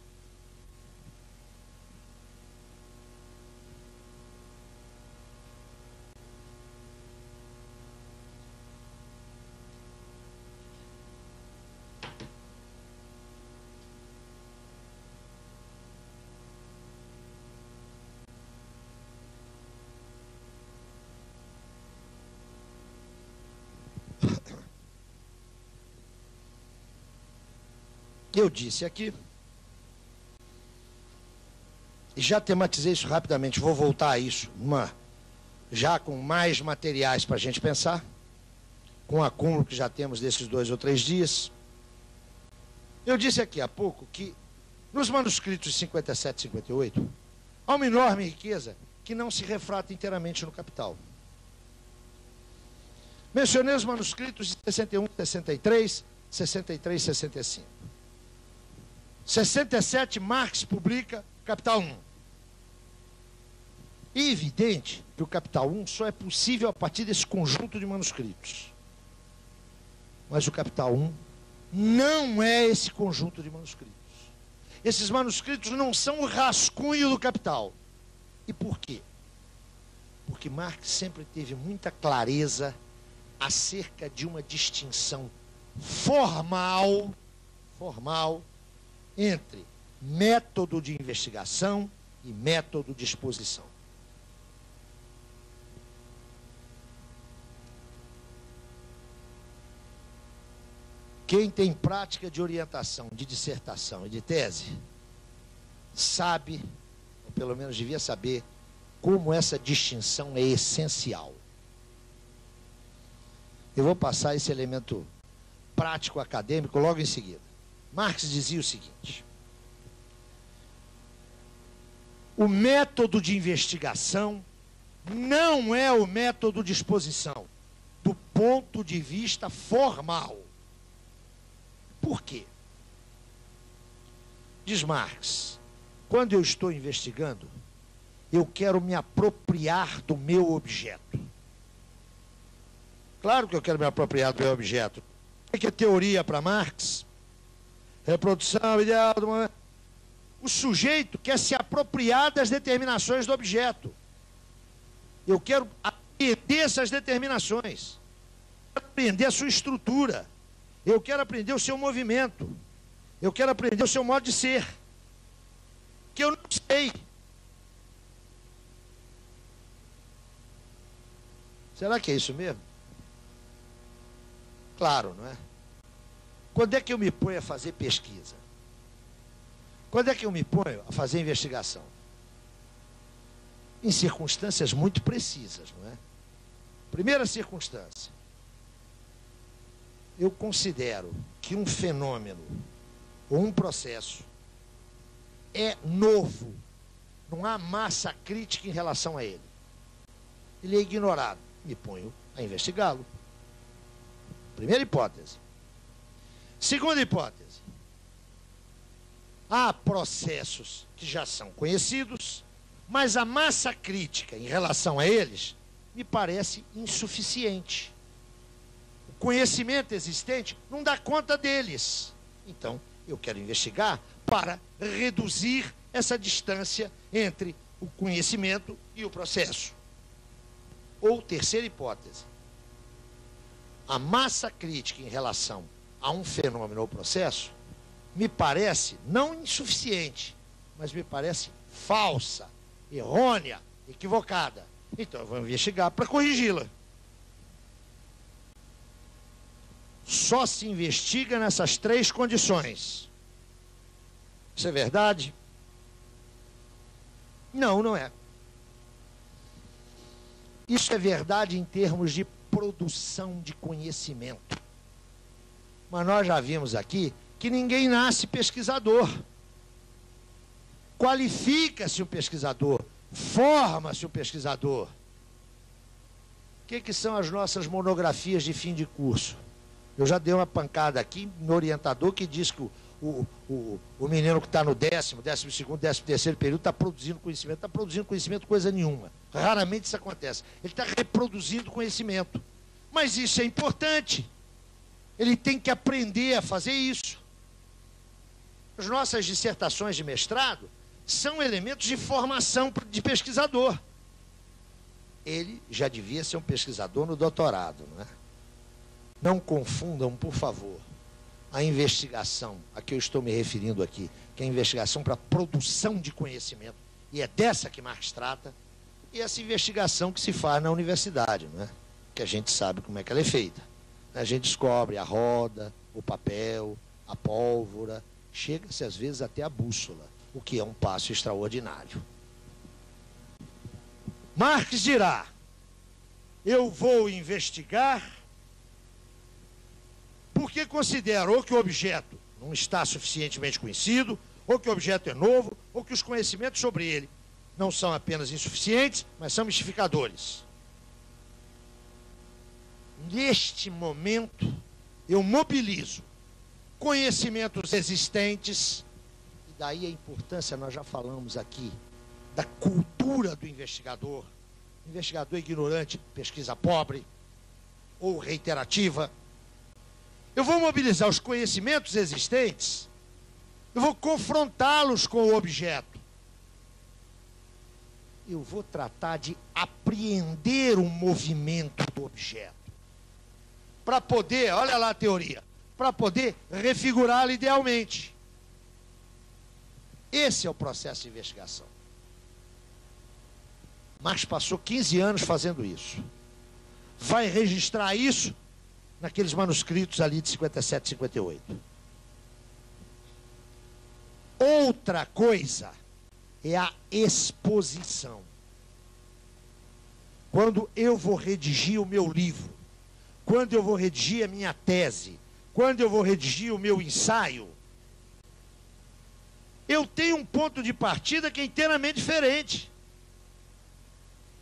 Eu disse aqui, e já tematizei isso rapidamente, vou voltar a isso, já com mais materiais para a gente pensar, com o acúmulo que já temos desses 2 ou 3 dias. Eu disse aqui há pouco que nos manuscritos de 57 e 58 há uma enorme riqueza que não se refrata inteiramente no Capital. Mencionei os manuscritos de 61, 63, 63 e 65. 67, Marx publica Capital 1. É evidente que o Capital 1 só é possível a partir desse conjunto de manuscritos. Mas o Capital 1 não é esse conjunto de manuscritos. Esses manuscritos não são o rascunho do Capital. E por quê? Porque Marx sempre teve muita clareza acerca de uma distinção formal entre método de investigação e método de exposição. Quem tem prática de orientação, de dissertação e de tese, sabe, ou pelo menos devia saber, como essa distinção é essencial. Eu vou passar esse elemento prático acadêmico logo em seguida. Marx dizia o seguinte: o método de investigação não é o método de exposição, do ponto de vista formal. Por quê? Diz Marx, quando eu estou investigando, eu quero me apropriar do meu objeto. Claro que eu quero me apropriar do meu objeto. O que é teoria para Marx? Reprodução ideal do momento. O sujeito quer se apropriar das determinações do objeto. Eu quero aprender essas determinações. aprender a sua estrutura. Eu quero aprender o seu movimento. Eu quero aprender o seu modo de ser. Que eu não sei. Será que é isso mesmo? Claro, não é? Quando é que eu me ponho a fazer pesquisa? Quando é que eu me ponho a fazer investigação? Em circunstâncias muito precisas, não é? Primeira circunstância. Eu considero que um fenômeno ou um processo é novo. Não há massa crítica em relação a ele. Ele é ignorado. Me ponho a investigá-lo. Primeira hipótese. Segunda hipótese. Há processos que já são conhecidos, mas a massa crítica em relação a eles me parece insuficiente. O conhecimento existente não dá conta deles. Então, eu quero investigar para reduzir essa distância entre o conhecimento e o processo. Ou terceira hipótese. A massa crítica em relação a um fenômeno ou processo me parece não insuficiente, mas me parece falsa, errônea, equivocada. Então eu vou investigar para corrigi-la. Só se investiga nessas três condições. Isso é verdade? Não, não é. Isso é verdade em termos de produção de conhecimento. Mas nós já vimos aqui que ninguém nasce pesquisador. Qualifica-se um pesquisador, forma-se um pesquisador. O que são as nossas monografias de fim de curso? Eu já dei uma pancada aqui no orientador que diz que o menino que está no 10º, 12º, 13º período está produzindo conhecimento. Está produzindo conhecimento coisa nenhuma. Raramente isso acontece. Ele está reproduzindo conhecimento. Mas isso é importante. Ele tem que aprender a fazer isso. As nossas dissertações de mestrado são elementos de formação de pesquisador. Ele já devia ser um pesquisador no doutorado, não é? Não confundam, por favor, a investigação a que eu estou me referindo aqui, que é a investigação para produção de conhecimento, e é dessa que Marx trata, e essa investigação que se faz na universidade, não é? Que a gente sabe como é que ela é feita. A gente descobre a roda, o papel, a pólvora, chega-se às vezes até a bússola, o que é um passo extraordinário. Marx dirá: eu vou investigar porque considero ou que o objeto não está suficientemente conhecido, ou que o objeto é novo, ou que os conhecimentos sobre ele não são apenas insuficientes, mas são mistificadores. Neste momento, eu mobilizo conhecimentos existentes, e daí a importância, nós já falamos aqui, da cultura do investigador. Investigador ignorante, pesquisa pobre ou reiterativa. Eu vou mobilizar os conhecimentos existentes, eu vou confrontá-los com o objeto. Eu vou tratar de apreender o movimento do objeto. Para poder, olha lá a teoria, para poder refigurá-lo idealmente. Esse é o processo de investigação. Marx passou 15 anos fazendo isso. Vai registrar isso naqueles manuscritos ali de 57 e 58. Outra coisa é a exposição. Quando eu vou redigir o meu livro, quando eu vou redigir a minha tese, quando eu vou redigir o meu ensaio, eu tenho um ponto de partida que é inteiramente diferente.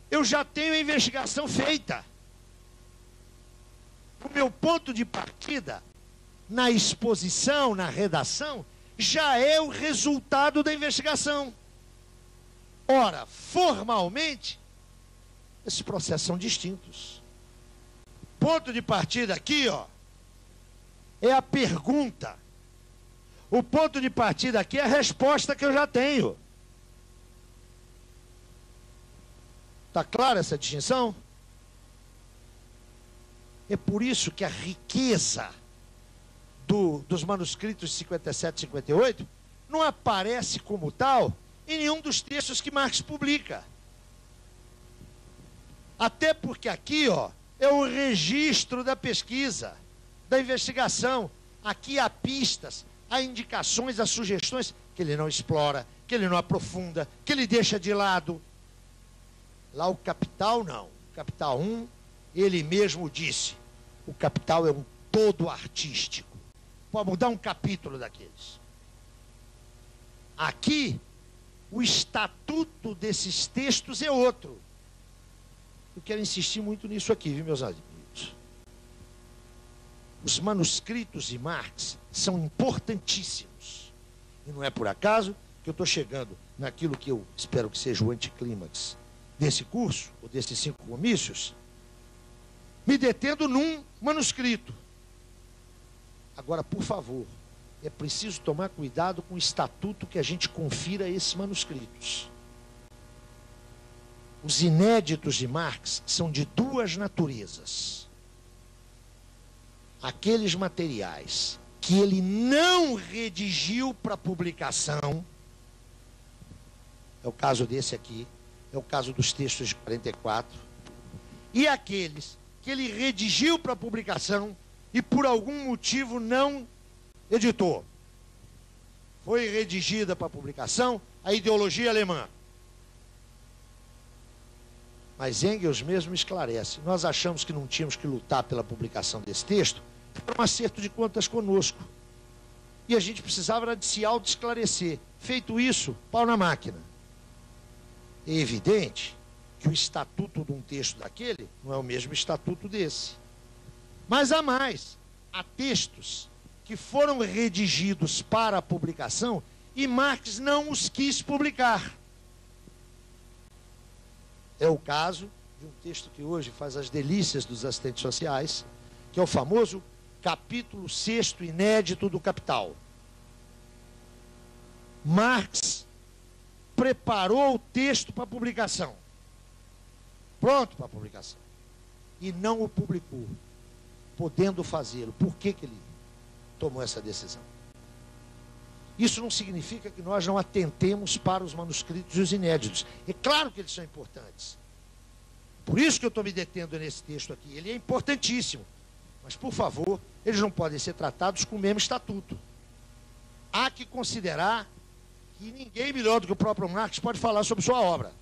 Eu já tenho a investigação feita. O meu ponto de partida, na exposição, na redação, já é o resultado da investigação. Ora, formalmente, esses processos são distintos. Ponto de partida aqui, ó, é a pergunta. O ponto de partida aqui é a resposta que eu já tenho. Está clara essa distinção? É por isso que a riqueza dos manuscritos de 57 e 58 não aparece como tal em nenhum dos textos que Marx publica. Até porque aqui, ó, é o registro da pesquisa, da investigação. Aqui há pistas, há indicações, há sugestões que ele não explora, que ele não aprofunda, que ele deixa de lado. Lá o Capital não. O Capital 1, ele mesmo disse, o Capital é um todo artístico. Pode mudar um capítulo daqueles. Aqui, o estatuto desses textos é outro. Eu quero insistir muito nisso aqui, viu, meus amigos? Os manuscritos de Marx são importantíssimos. E não é por acaso que eu estou chegando naquilo que eu espero que seja o anticlímax desse curso, ou desses 5 comícios, me detendo num manuscrito. Agora, por favor, é preciso tomar cuidado com o estatuto que a gente confira a esses manuscritos. Os inéditos de Marx são de 2 naturezas. Aqueles materiais que ele não redigiu para publicação, é o caso desse aqui, é o caso dos textos de 44, e aqueles que ele redigiu para publicação e por algum motivo não editou. Foi redigida para publicação a ideologia alemã. Mas Engels mesmo esclarece. Nós achamos que não tínhamos que lutar pela publicação desse texto, por um acerto de contas conosco. E a gente precisava de se auto-esclarecer. Feito isso, pau na máquina. É evidente que o estatuto de um texto daquele não é o mesmo estatuto desse. Mas há mais. Há textos que foram redigidos para a publicação e Marx não os quis publicar. É o caso de um texto que hoje faz as delícias dos assistentes sociais, que é o famoso capítulo 6º inédito do Capital. Marx preparou o texto para publicação. Pronto para publicação. E não o publicou, podendo fazê-lo. Por que ele tomou essa decisão? Isso não significa que nós não atentemos para os manuscritos e os inéditos. É claro que eles são importantes. Por isso que eu estou me detendo nesse texto aqui. Ele é importantíssimo. Mas, por favor, eles não podem ser tratados com o mesmo estatuto. Há que considerar que ninguém melhor do que o próprio Marx pode falar sobre sua obra.